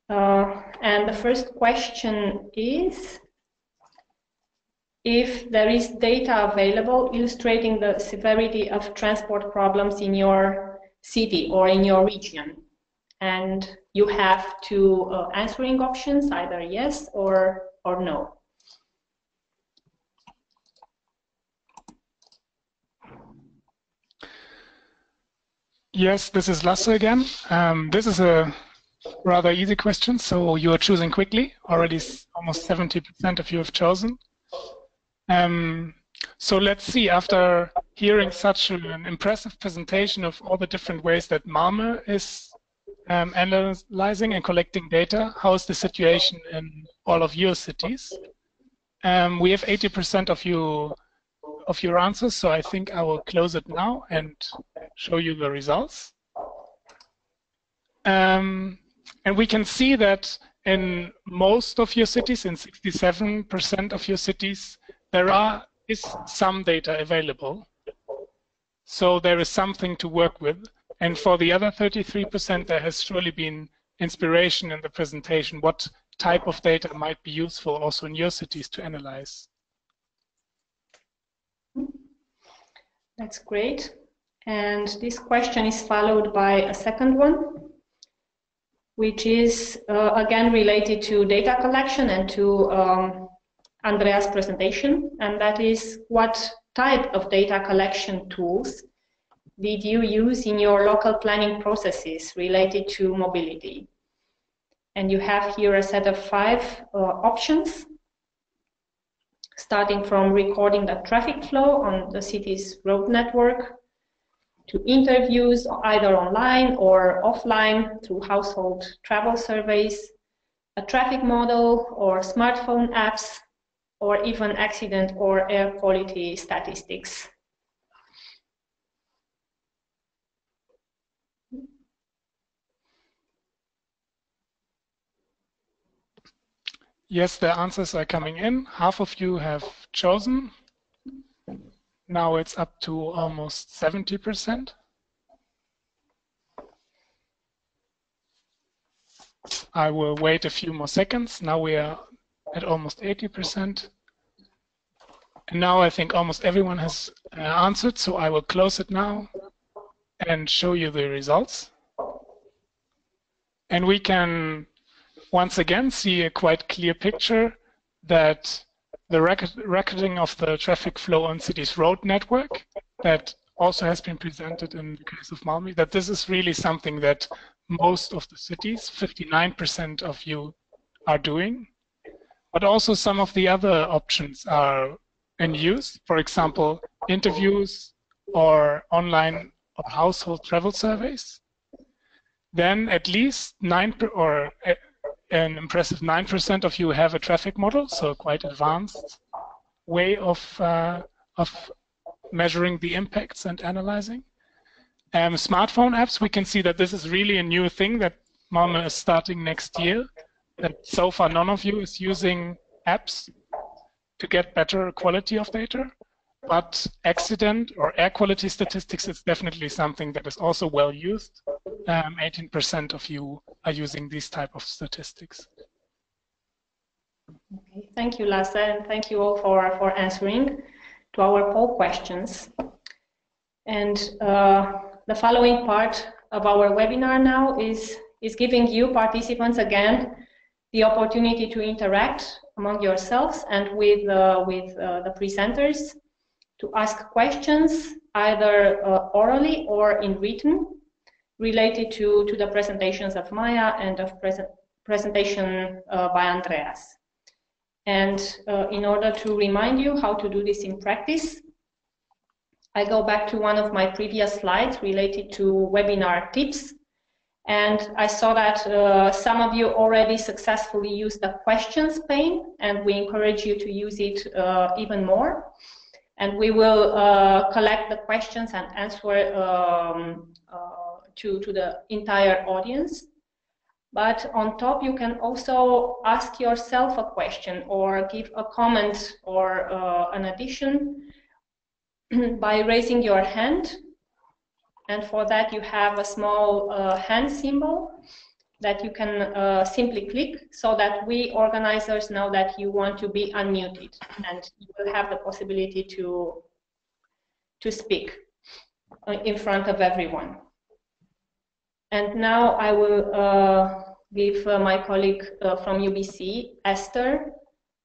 And the first question is, if there is data available illustrating the severity of transport problems in your city or in your region. And you have 2 answering options, either yes or no. Yes, this is Lasse again. This is a rather easy question, so you are choosing quickly. Already almost 70% of you have chosen. So let's see, after hearing such an impressive presentation of all the different ways that Malmö is analyzing and collecting data, how is the situation in all of your cities? We have 80% of your answers, so I think I will close it now and show you the results. And we can see that in most of your cities, in 67% of your cities, there is some data available. So there is something to work with. And for the other 33%, there has surely been inspiration in the presentation. What type of data might be useful also in your cities to analyze? That's great. And this question is followed by a second one, which is again related to data collection and to Andrea's presentation. And that is, what type of data collection tools did you use in your local planning processes related to mobility? And you have here a set of 5 options, starting from recording the traffic flow on the city's road network, to interviews either online or offline through household travel surveys, a traffic model or smartphone apps, or even accident or air quality statistics. Yes, the answers are coming in. Half of you have chosen. Now it's up to almost 70%. I will wait a few more seconds. Now we are at almost 80%. And now I think almost everyone has answered, so I will close it now and show you the results. And we can once again see a quite clear picture that the recording of the traffic flow on city's road network that also has been presented in the case of Malmö, that this is really something that most of the cities, 59% of you, are doing. But also some of the other options are in use, for example, interviews or online or household travel surveys. Then at least an impressive 9% of you have a traffic model, so quite advanced way of measuring the impacts and analyzing. Smartphone apps, we can see that this is really a new thing that Malmö is starting next year, that so far none of you is using apps to get better quality of data, but accident or air quality statistics is definitely something that is also well used. 18% of you are using these type of statistics. Okay, thank you, Lasse, and thank you all for answering to our poll questions. And the following part of our webinar now is giving you participants again the opportunity to interact among yourselves and with the presenters, to ask questions either orally or in written related to the presentations of Maya and of presentation by Andreas. And in order to remind you how to do this in practice, I go back to one of my previous slides related to webinar tips. And I saw that some of you already successfully used the questions pane, and we encourage you to use it even more. And we will collect the questions and answer to the entire audience. But on top, you can also ask yourself a question or give a comment or an addition by raising your hand. And for that, you have a small hand symbol that you can simply click so that we organizers know that you want to be unmuted and you will have the possibility to speak in front of everyone. And now I will give my colleague from UBC, Esther,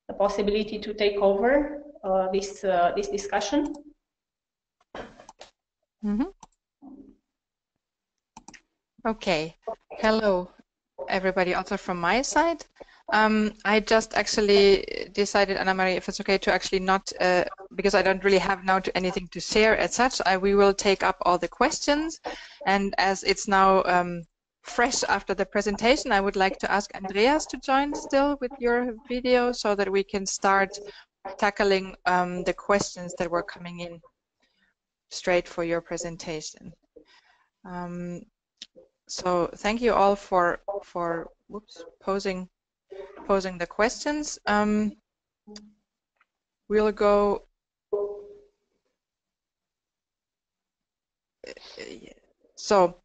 the possibility to take over this discussion. Mm-hmm. Okay, hello everybody also from my side. I just actually decided, Anna-Maria, if it's okay to actually not, because I don't really have now anything to share as such, we will take up all the questions, and as it's now fresh after the presentation, I would like to ask Andreas to join still with your video so that we can start tackling the questions that were coming in straight for your presentation. So thank you all for posing the questions. We'll go. So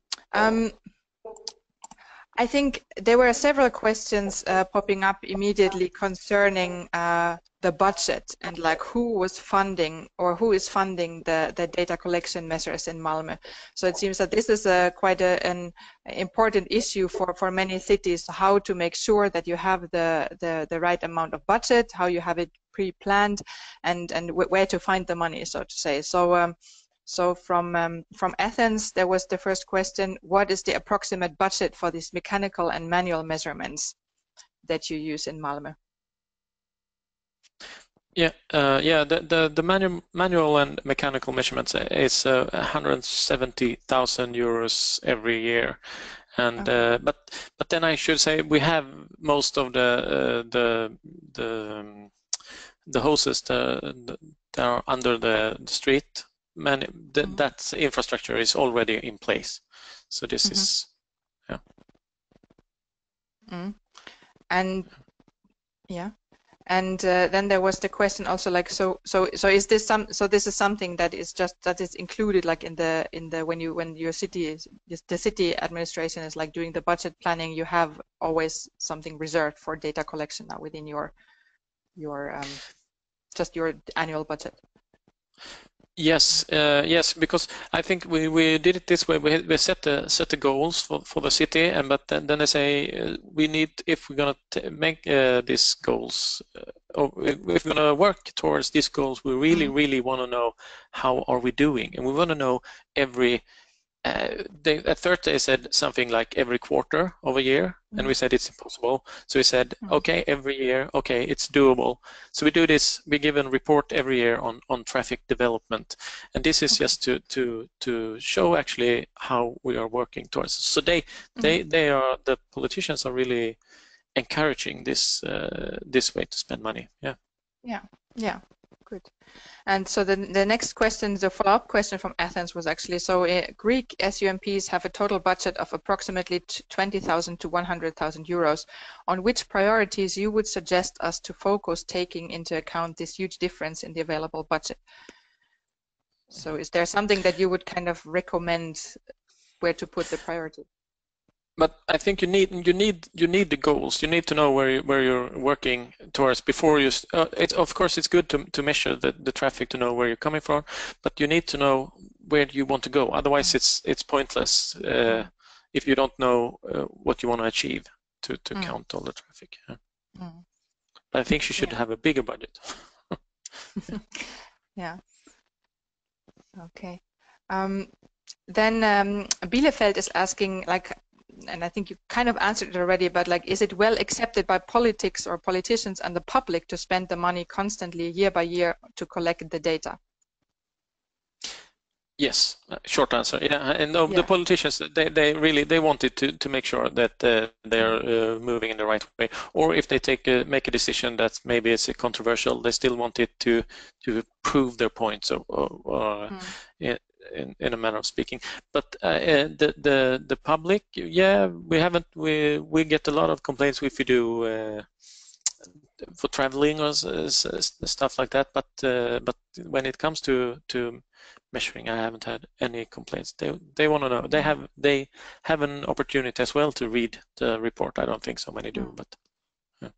I think there were several questions popping up immediately concerning the budget and like who was funding or who is funding the data collection measures in Malmö. So it seems that this is quite an important issue for many cities, how to make sure that you have the right amount of budget, how you have it pre-planned, and where to find the money, so to say. So from Athens, there was the first question: what is the approximate budget for these mechanical and manual measurements that you use in Malmö? Yeah, the manual and mechanical measurements is 170,000 euros every year, and okay. But then I should say we have most of the hoses that are under the street. That infrastructure is already in place, so this is and yeah. And then there was the question also, like, so is this this is something that is included like in the when your city the city administration is like doing the budget planning, you have always something reserved for data collection now within your just your annual budget. Yes, yes, because I think we did it this way. We set the goals for the city, but then they say we need, if we're gonna make these goals, or if we're gonna work towards these goals, we really want to know how are we doing, and we want to know every. At first they said something like every quarter of a year, and we said it's impossible. So we said, okay, every year, okay, it's doable. So we do this. We give a report every year on traffic development, and this is just to show actually how we are working towards. So the politicians are really encouraging this this way to spend money. Yeah. Good. And so the next question, the follow-up question from Athens was actually, so Greek SUMPs have a total budget of approximately 20,000 to 100,000 euros. On which priorities you would suggest us to focus, taking into account this huge difference in the available budget? So is there something that you would kind of recommend where to put the priority? But I think you need the goals. You need to know where you're working towards before you. Of course it's good to measure the traffic to know where you're coming from, but you need to know where you want to go. Otherwise, it's pointless if you don't know what you want to achieve to count all the traffic. But I think you should have a bigger budget. Yeah. Okay. Then Bielefeld is asking, like, and I think you kind of answered it already, but like, is it well accepted by politics or politicians and the public to spend the money constantly year by year to collect the data? Yes, short answer. Yeah, and the politicians, they really wanted to make sure that they're moving in the right way. Or if they make a decision that maybe it's controversial, they still wanted to prove their points. in a manner of speaking. But the public, yeah, we get a lot of complaints if you do for traveling or stuff like that. But when it comes to measuring, I haven't had any complaints. They want to know. They have an opportunity as well to read the report. I don't think so many do, but. Yeah.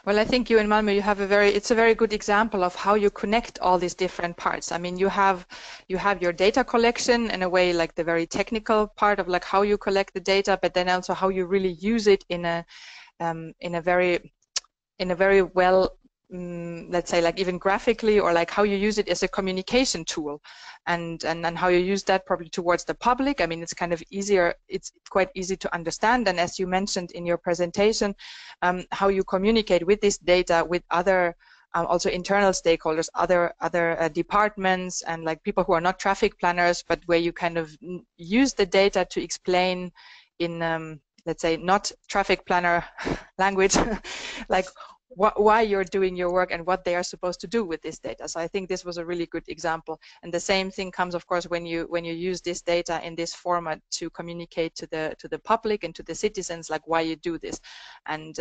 Well, I think you in Malmö, you have it's a very good example of how you connect all these different parts. I mean, you have your data collection in a way, like the very technical part of like how you collect the data, but then also how you really use it in a very well, let's say, like even graphically, or like how you use it as a communication tool, and how you use that probably towards the public. I mean, it's kind of easier, it's quite easy to understand, and as you mentioned in your presentation, how you communicate with this data with other also internal stakeholders, other departments, and like people who are not traffic planners, but where you kind of use the data to explain in let's say not traffic planner language, like why you're doing your work and what they are supposed to do with this data. So I think this was a really good example. And the same thing comes, of course, when you use this data in this format to communicate to the public and to the citizens, like why you do this. And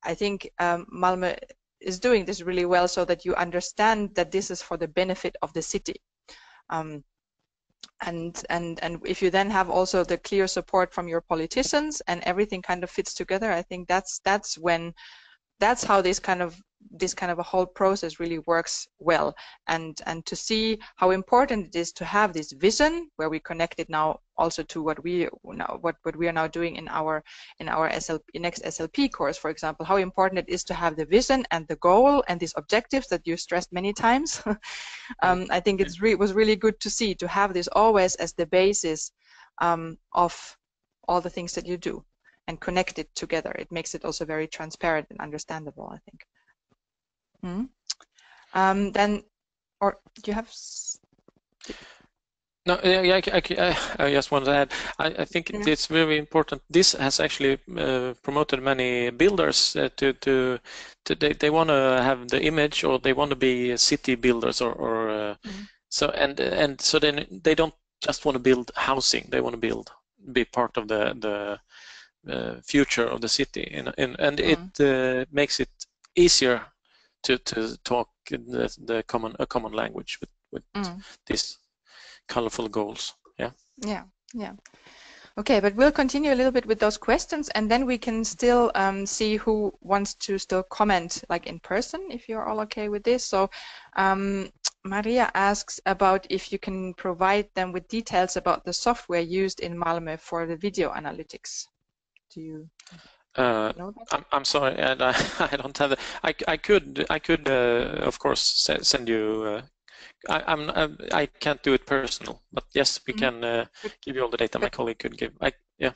I think Malmö is doing this really well, so that you understand that this is for the benefit of the city. And if you then have also the clear support from your politicians and everything kind of fits together, I think that's how this kind of a whole process really works well. And to see how important it is to have this vision, where we connect it now also to what we are now doing in our next SLP course, for example, how important it is to have the vision and the goal and these objectives that you stressed many times. I think it was really good to see, to have this always as the basis of all the things that you do, and connect it together. It makes it also very transparent and understandable, I think. Then, or do you have? No, yeah, I just want to add. I think it's very important. This has actually promoted many builders they want to have the image, or they want to be city builders, or so and so then they don't just want to build housing. They want to be part of the future of the city, and it makes it easier to talk a common language with these colorful goals. Yeah. Okay, but we'll continue a little bit with those questions, and then we can still see who wants to still comment, like in person, if you're all okay with this. So Maria asks about if you can provide them with details about the software used in Malmö for the video analytics. Do you know that? I'm sorry, and I don't have it. I could of course send you. I can't do it personal, but yes, we can give you all the data my colleague could give. Yeah.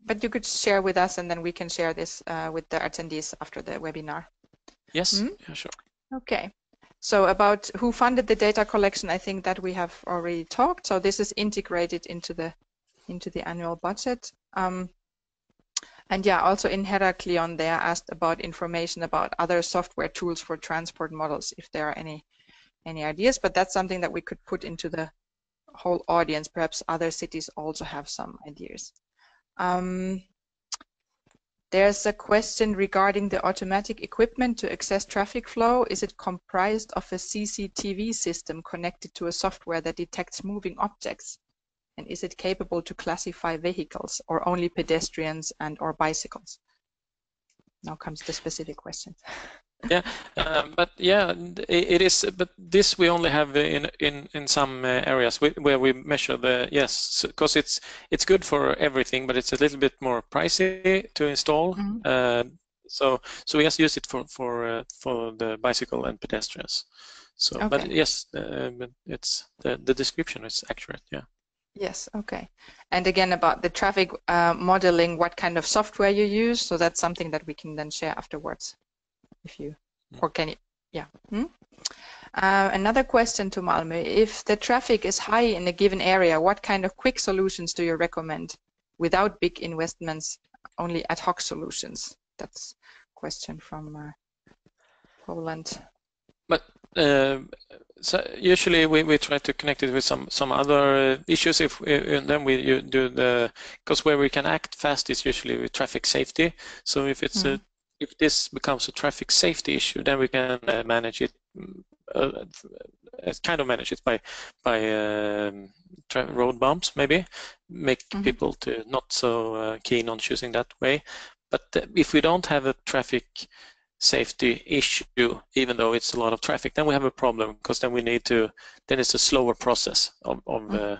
But you could share with us, and then we can share this with the attendees after the webinar. Yes. Yeah, sure. Okay. So about who funded the data collection, I think that we have already talked. So this is integrated into the annual budget. And yeah, also in Heraklion, they are asked about information about other software tools for transport models, if there are any ideas, but that's something that we could put into the whole audience. Perhaps other cities also have some ideas. There's a question regarding the automatic equipment to access traffic flow. Is it comprised of a CCTV system connected to a software that detects moving objects? And is it capable to classify vehicles, or only pedestrians and or bicycles? Now comes the specific question. Yeah, but yeah, it is. But this we only have in some areas where we measure the because it's good for everything, but it's a little bit more pricey to install. So we just use it for the bicycle and pedestrians. So, okay. But yes, but it's the description is accurate. Yeah. Yes, okay. And again, about the traffic modeling, what kind of software you use, so that's something that we can then share afterwards, if you, or can you, yeah. Another question to Malmö, if the traffic is high in a given area, what kind of quick solutions do you recommend without big investments, only ad hoc solutions? That's a question from Poland. But So usually we try to connect it with some other issues. And then we do because where we can act fast is usually with traffic safety. So if it's if this becomes a traffic safety issue, then we can manage it. Kind of manage it by road bumps, maybe make people to not so keen on choosing that way. But if we don't have a traffic safety issue, even though it's a lot of traffic, then we have a problem, because then we need to. Then it's a slower process of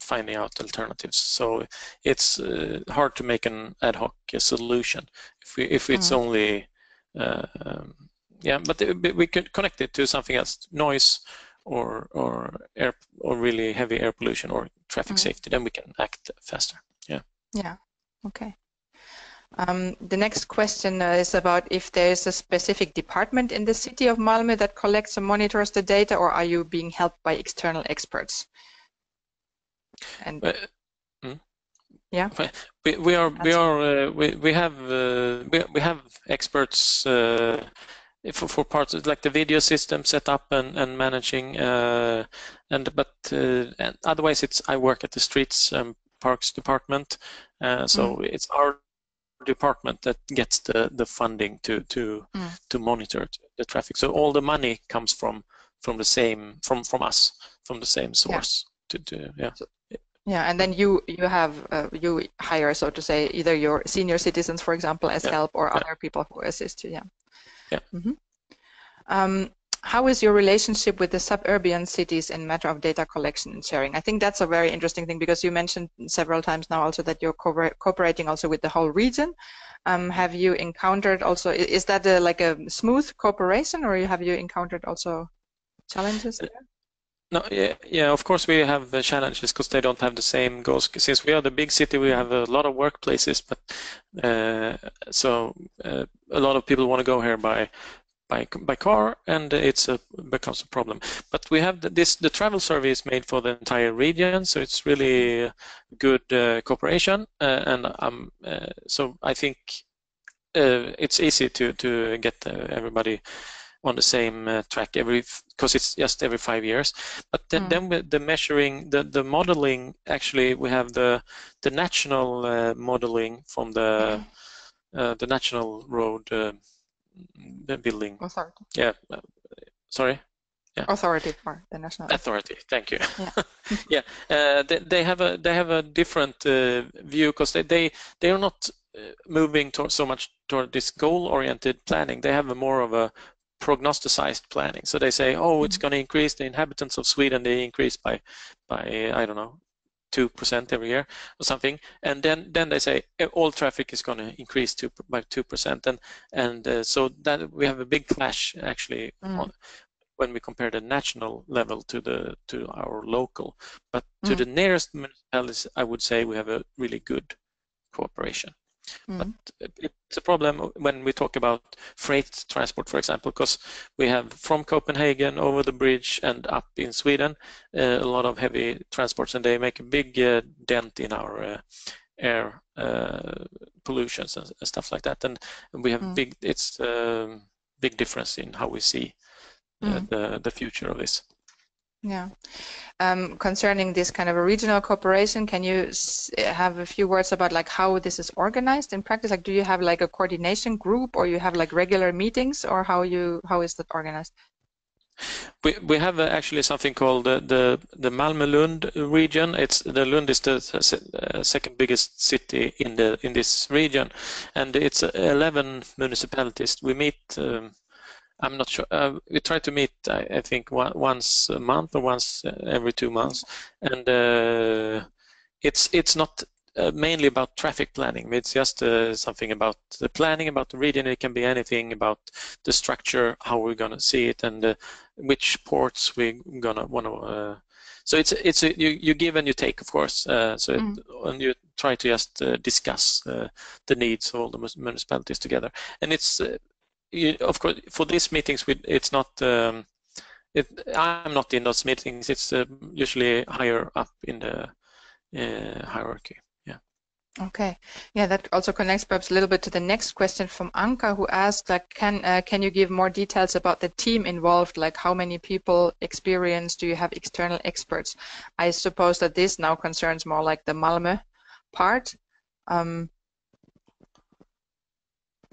finding out alternatives. So it's hard to make an ad hoc solution if it's only. Yeah, but we could connect it to something else, noise or air or really heavy air pollution or traffic safety. Then we can act faster. Yeah. Yeah. Okay. The next question is about if there is a specific department in the city of Malmö that collects and monitors the data, or are you being helped by external experts? And yeah, we have experts for parts like the video system set up and managing, but otherwise I work at the streets and parks department, so it's our department that gets the funding to monitor the traffic. So all the money comes from the same from us, from the same source. Yeah, and then you have you hire, so to say, either your senior citizens, for example, as help, or other people who assist you. How is your relationship with the suburban cities in matter of data collection and sharing? I think that's a very interesting thing, because you mentioned several times now also that you're cooperating also with the whole region. Have you encountered also, is that like a smooth cooperation, or have you encountered also challenges there? No, yeah, of course we have the challenges, because they don't have the same goals. Since we are the big city, we have a lot of workplaces, but so a lot of people want to go here by car, and becomes a problem. But we have the travel survey is made for the entire region, so it's really good cooperation, and so I think it's easy to get everybody on the same track because it's just every 5 years. But then with the measuring, the modeling, actually we have the national modeling from the national road building authority. Yeah, sorry. Yeah. Authority for the national authority. Thank you. Yeah. They have a different view, because they are not moving so much toward this goal-oriented planning. They have more of a prognosticized planning. So they say, oh, it's going to increase the inhabitants of Sweden. They increase by I don't know, 2% every year or something, and then they say all traffic is going to increase by 2%, and so that we have a big clash actually when we compare the national level to our local. But to the nearest municipalities, I would say we have a really good cooperation. But it's a problem when we talk about freight transport, for example, because we have from Copenhagen over the bridge and up in Sweden a lot of heavy transports, and they make a big dent in our air pollutions and stuff like that. And we have big difference in how we see the future of this. Yeah. Concerning this kind of a regional cooperation, can you have a few words about like how this is organized in practice? Like, do you have like a coordination group, or you have like regular meetings, or how is that organized? We have actually something called the Malmö-Lund region. Lund is the second biggest city in this region, and it's 11 municipalities. We meet. I'm not sure. We try to meet, I think, once a month or once every 2 months, and it's not mainly about traffic planning. It's just something about the planning about the region. It can be anything about the structure, how we're gonna see it, and which ports we're gonna want to. So you give and you take, of course. And you try to just discuss the needs of all the municipalities together, and it's. Of course, for these meetings, it's not. I'm not in those meetings. It's usually higher up in the hierarchy. Yeah. Okay, yeah, that also connects perhaps a little bit to the next question from Anka, who asked, like, can you give more details about the team involved, like how many people, experience, do you have external experts? I suppose that this now concerns more like the Malmö part, but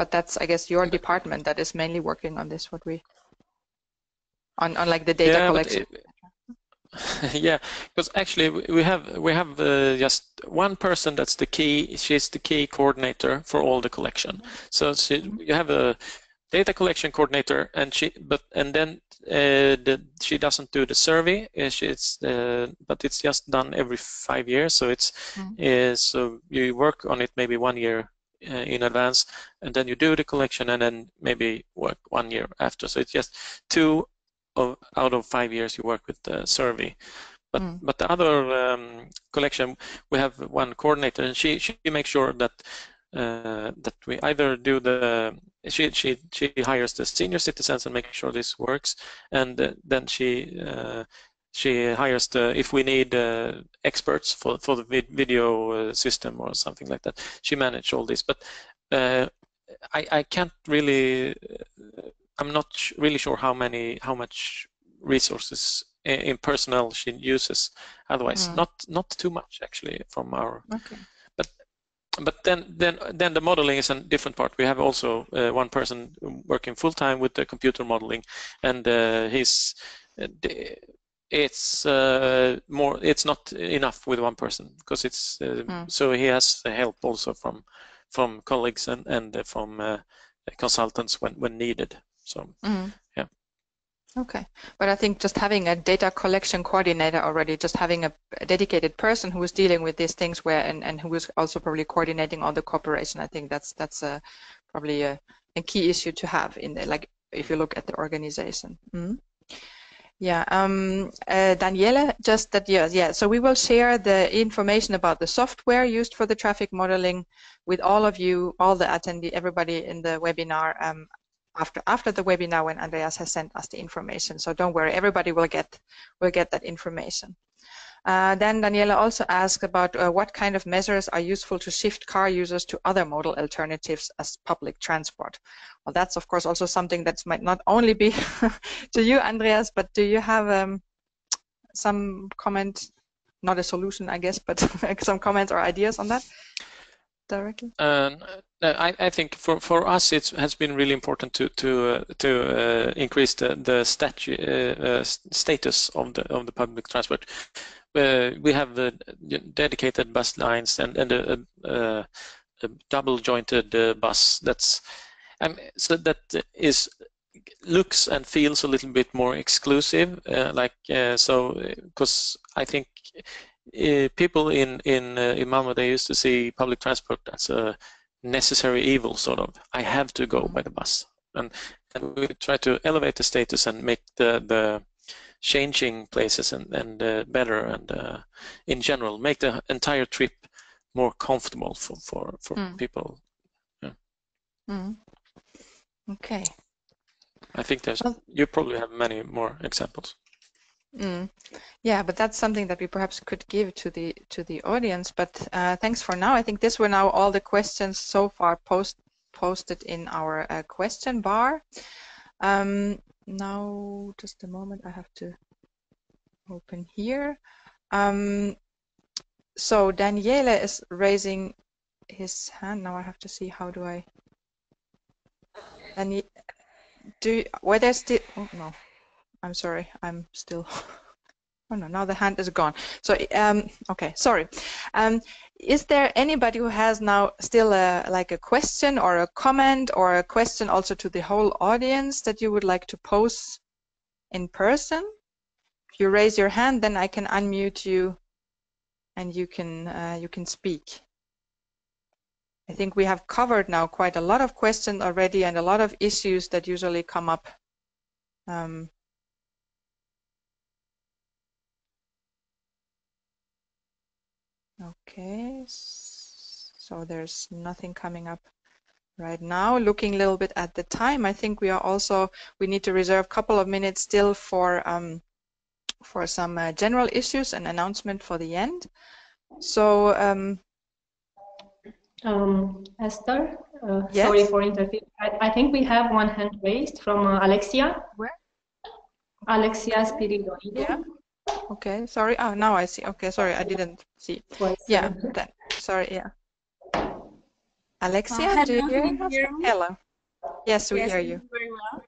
that's, I guess, your department that is mainly working on this. On like the data collection. Yeah, because actually we have just one person that's the key. She's the key coordinator for all the collection. So you have a data collection coordinator, and then she doesn't do the survey. But it's just done every 5 years. So so you work on it maybe 1 year in advance, and then you do the collection, and then maybe work 1 year after. So it's just 2 out of 5 years you work with the survey. But the other collection, we have one coordinator, and she makes sure that we either do she hires the senior citizens and makes sure this works, and then she hires if we need experts for the video system or something like that. She manages all this, but I can't really. I'm not really sure how much resources in personnel she uses. Otherwise, not too much actually from our. Okay. But then the modeling is a different part. We have also one person working full time with the computer modeling, and it's not enough with one person, because it's so he has help also from colleagues and from consultants when needed. So yeah. Okay, but I think just having a data collection coordinator already, just having a dedicated person who is dealing with these things and who is also probably coordinating all the cooperation, I think that's probably a key issue to have in like if you look at the organization. Yeah, Daniele, just that, yeah. So we will share the information about the software used for the traffic modeling with all of you, all the attendee, everybody in the webinar after the webinar when Andreas has sent us the information. So don't worry, everybody will get that information. Then Daniela also asked about what kind of measures are useful to shift car users to other modal alternatives as public transport. Well, that's of course also something that might not only be to you, Andreas, but do you have some comment, not a solution, I guess, but some comments or ideas on that directly? I think for us it has been really important to increase the status of the public transport. We have the dedicated bus lines and a double jointed bus so that looks and feels a little bit more exclusive, because I think people in Malmö, they used to see public transport as a necessary evil, sort of. I have to go by the bus, and we try to elevate the status and make the changing places and better, and in general make the entire trip more comfortable for people. Yeah. Okay. I think you probably have many more examples. Yeah, but that's something that we perhaps could give to the audience. But thanks for now. I think these were now all the questions so far posted in our question bar. Now, just a moment, I have to open here. So Daniele is raising his hand. Now I have to see how do I. Were there still? Oh no. I'm sorry, I'm still, oh no, now the hand is gone. So, okay, sorry. Is there anybody who has now still like a question or a comment or a question also to the whole audience that you would like to pose in person? If you raise your hand, then I can unmute you and you can speak. I think we have covered now quite a lot of questions already and a lot of issues that usually come up. Okay, so there's nothing coming up right now. Looking a little bit at the time, I think we need to reserve a couple of minutes still for some general issues and announcement for the end. So Esther, Yes? sorry for interfering. I think we have one hand raised from Alexia. Where? Alexia Spirido. Yeah. Okay, sorry. Oh, now I see. Okay, sorry, I didn't see. Yeah, then. Sorry, yeah. Alexia, Hello, do you hear can you us? hear me? Hello. Yes, we Yes, hear thank you. very well.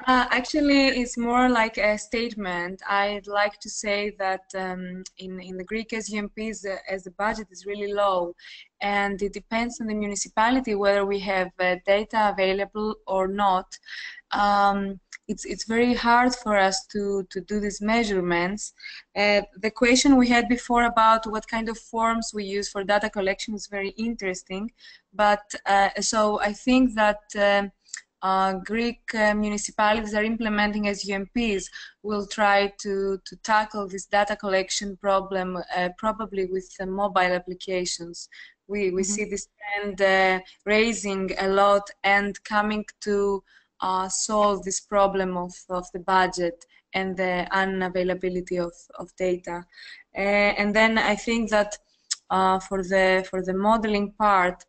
Actually, it's more like a statement. I'd like to say that in the Greek SUMPs, as the budget is really low, and it depends on the municipality whether we have data available or not. It's very hard for us to do these measurements. The question we had before about what kind of forms we use for data collection is very interesting. But so I think that Greek municipalities are implementing SUMPs will try to tackle this data collection problem probably with mobile applications. We see this trend raising a lot and coming to solve this problem of the budget and the unavailability of data. And then I think that for the modeling part,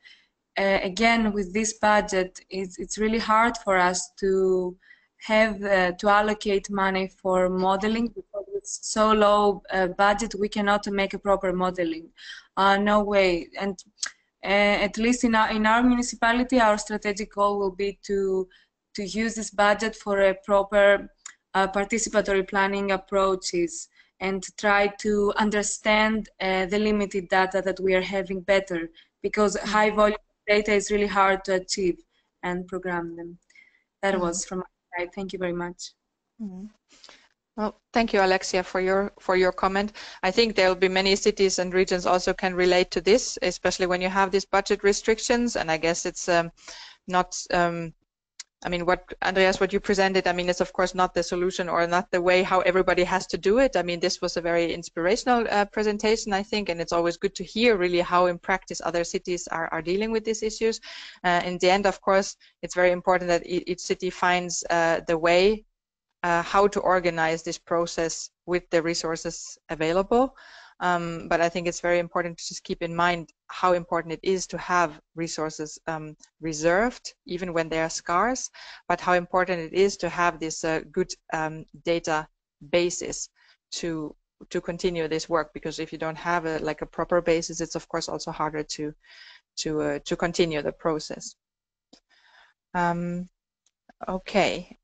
again, with this budget, it's really hard for us to have to allocate money for modeling because it's so low budget. We cannot make a proper modeling. No way. And at least in our municipality, our strategic goal will be to use this budget for a proper participatory planning approaches and try to understand the limited data that we are having better, because high volume data is really hard to achieve and program them. That was from my side. Thank you very much. Well, thank you, Alexia, for your comment. I think there will be many cities and regions also can relate to this, especially when you have these budget restrictions. And I guess it's not. I mean, Andreas, what you presented, I mean, it's of course not the solution or not the way how everybody has to do it. I mean, this was a very inspirational presentation, I think, and it's always good to hear really how in practice other cities are dealing with these issues. In the end, of course, it's very important that each city finds the way how to organize this process with the resources available. But I think it's very important to just keep in mind how important it is to have resources reserved, even when they are scarce, but how important it is to have this good data basis to continue this work, because if you don't have a proper basis, it's of course also harder to continue the process. Okay,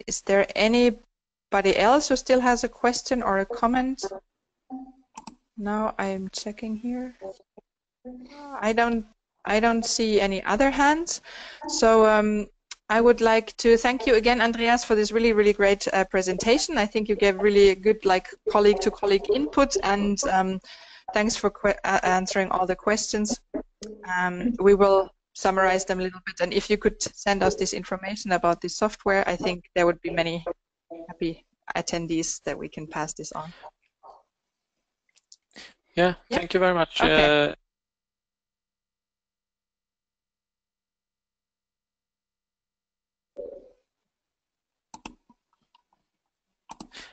is there anybody else who still has a question or a comment? No, I'm checking here. I don't see any other hands. So I would like to thank you again, Andreas, for this really great presentation. I think you gave really good colleague to colleague input, and thanks for answering all the questions. We will summarize them a little bit, and if you could send us this information about this software, I think there would be many happy attendees that we can pass this on. Yeah, thank you very much. Okay.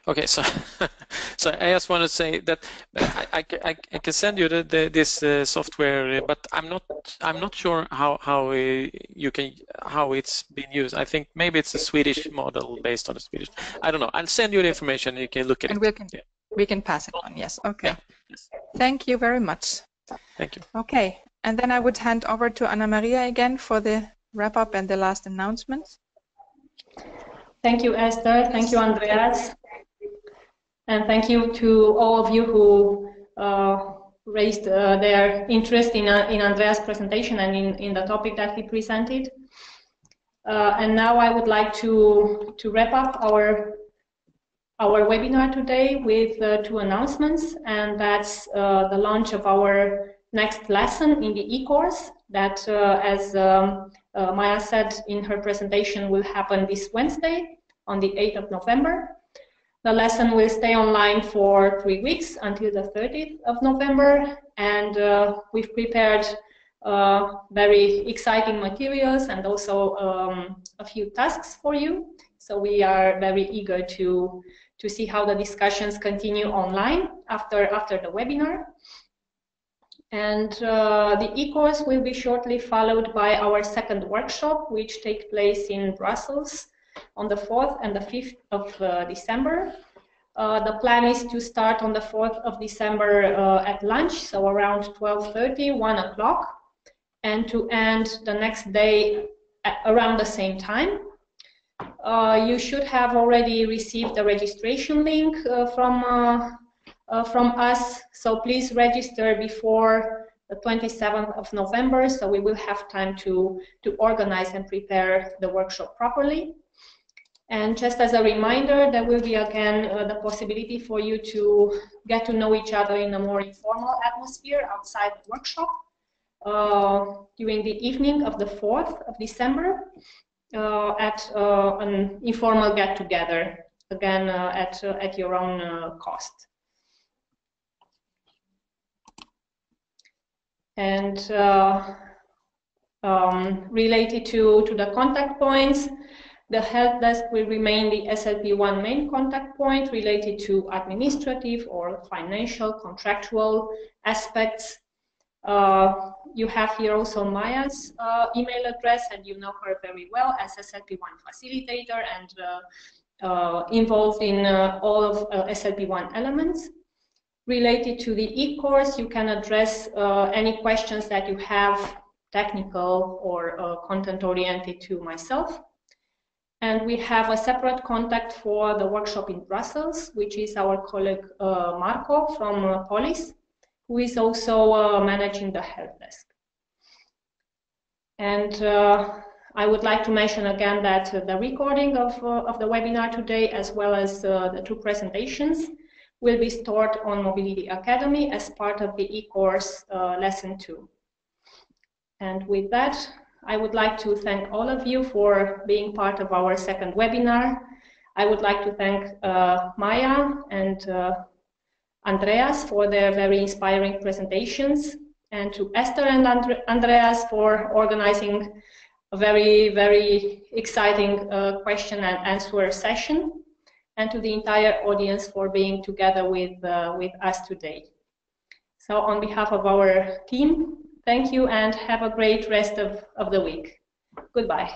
Okay, so so I just want to say that I can send you this software, but I'm not sure how it's been used. I think maybe it's a Swedish model based on the Swedish. I don't know. I'll send you the information. You can look at and it. We can pass it on. Yes. Okay. Yeah. Yes. Thank you very much. Thank you. Okay, and then I would hand over to Anna Maria again for the wrap up and the last announcements. Thank you, Esther. Thank you, Andreas. And thank you to all of you who raised their interest in Andreas' presentation and in the topic that he presented. And now I would like to wrap up our webinar today with two announcements, and that's the launch of our next lesson in the e-course that, as Maya said in her presentation, will happen this Wednesday on the 8th of November. The lesson will stay online for 3 weeks until the 30th of November, and we've prepared very exciting materials and also a few tasks for you. So we are very eager to see how the discussions continue online after the webinar. And the e-course will be shortly followed by our second workshop, which takes place in Brussels on the 4th and the 5th of December. The plan is to start on the 4th of December at lunch, so around 12:30, 1 o'clock, and to end the next day at around the same time. You should have already received the registration link from us, so please register before the 27th of November, so we will have time to organize and prepare the workshop properly. And just as a reminder, there will be again the possibility for you to get to know each other in a more informal atmosphere outside the workshop during the evening of the 4th of December at an informal get-together, again at your own cost. And related to the contact points, the help desk will remain the SLP1 main contact point related to administrative or financial, contractual aspects. You have here also Maya's email address, and you know her very well as SLP1 facilitator and involved in all of SLP1 elements. Related to the e-course, you can address any questions that you have, technical or content-oriented, to myself. And we have a separate contact for the workshop in Brussels, which is our colleague Marco from Polis, who is also managing the help desk. And I would like to mention again that the recording of the webinar today, as well as the two presentations, will be stored on Mobility Academy as part of the e-course lesson 2. And with that, I would like to thank all of you for being part of our second webinar. I would like to thank Maya and Andreas for their very inspiring presentations, and to Esther and Andreas for organizing a very, very exciting question and answer session, and to the entire audience for being together with us today. So on behalf of our team, thank you and have a great rest of the week. Goodbye.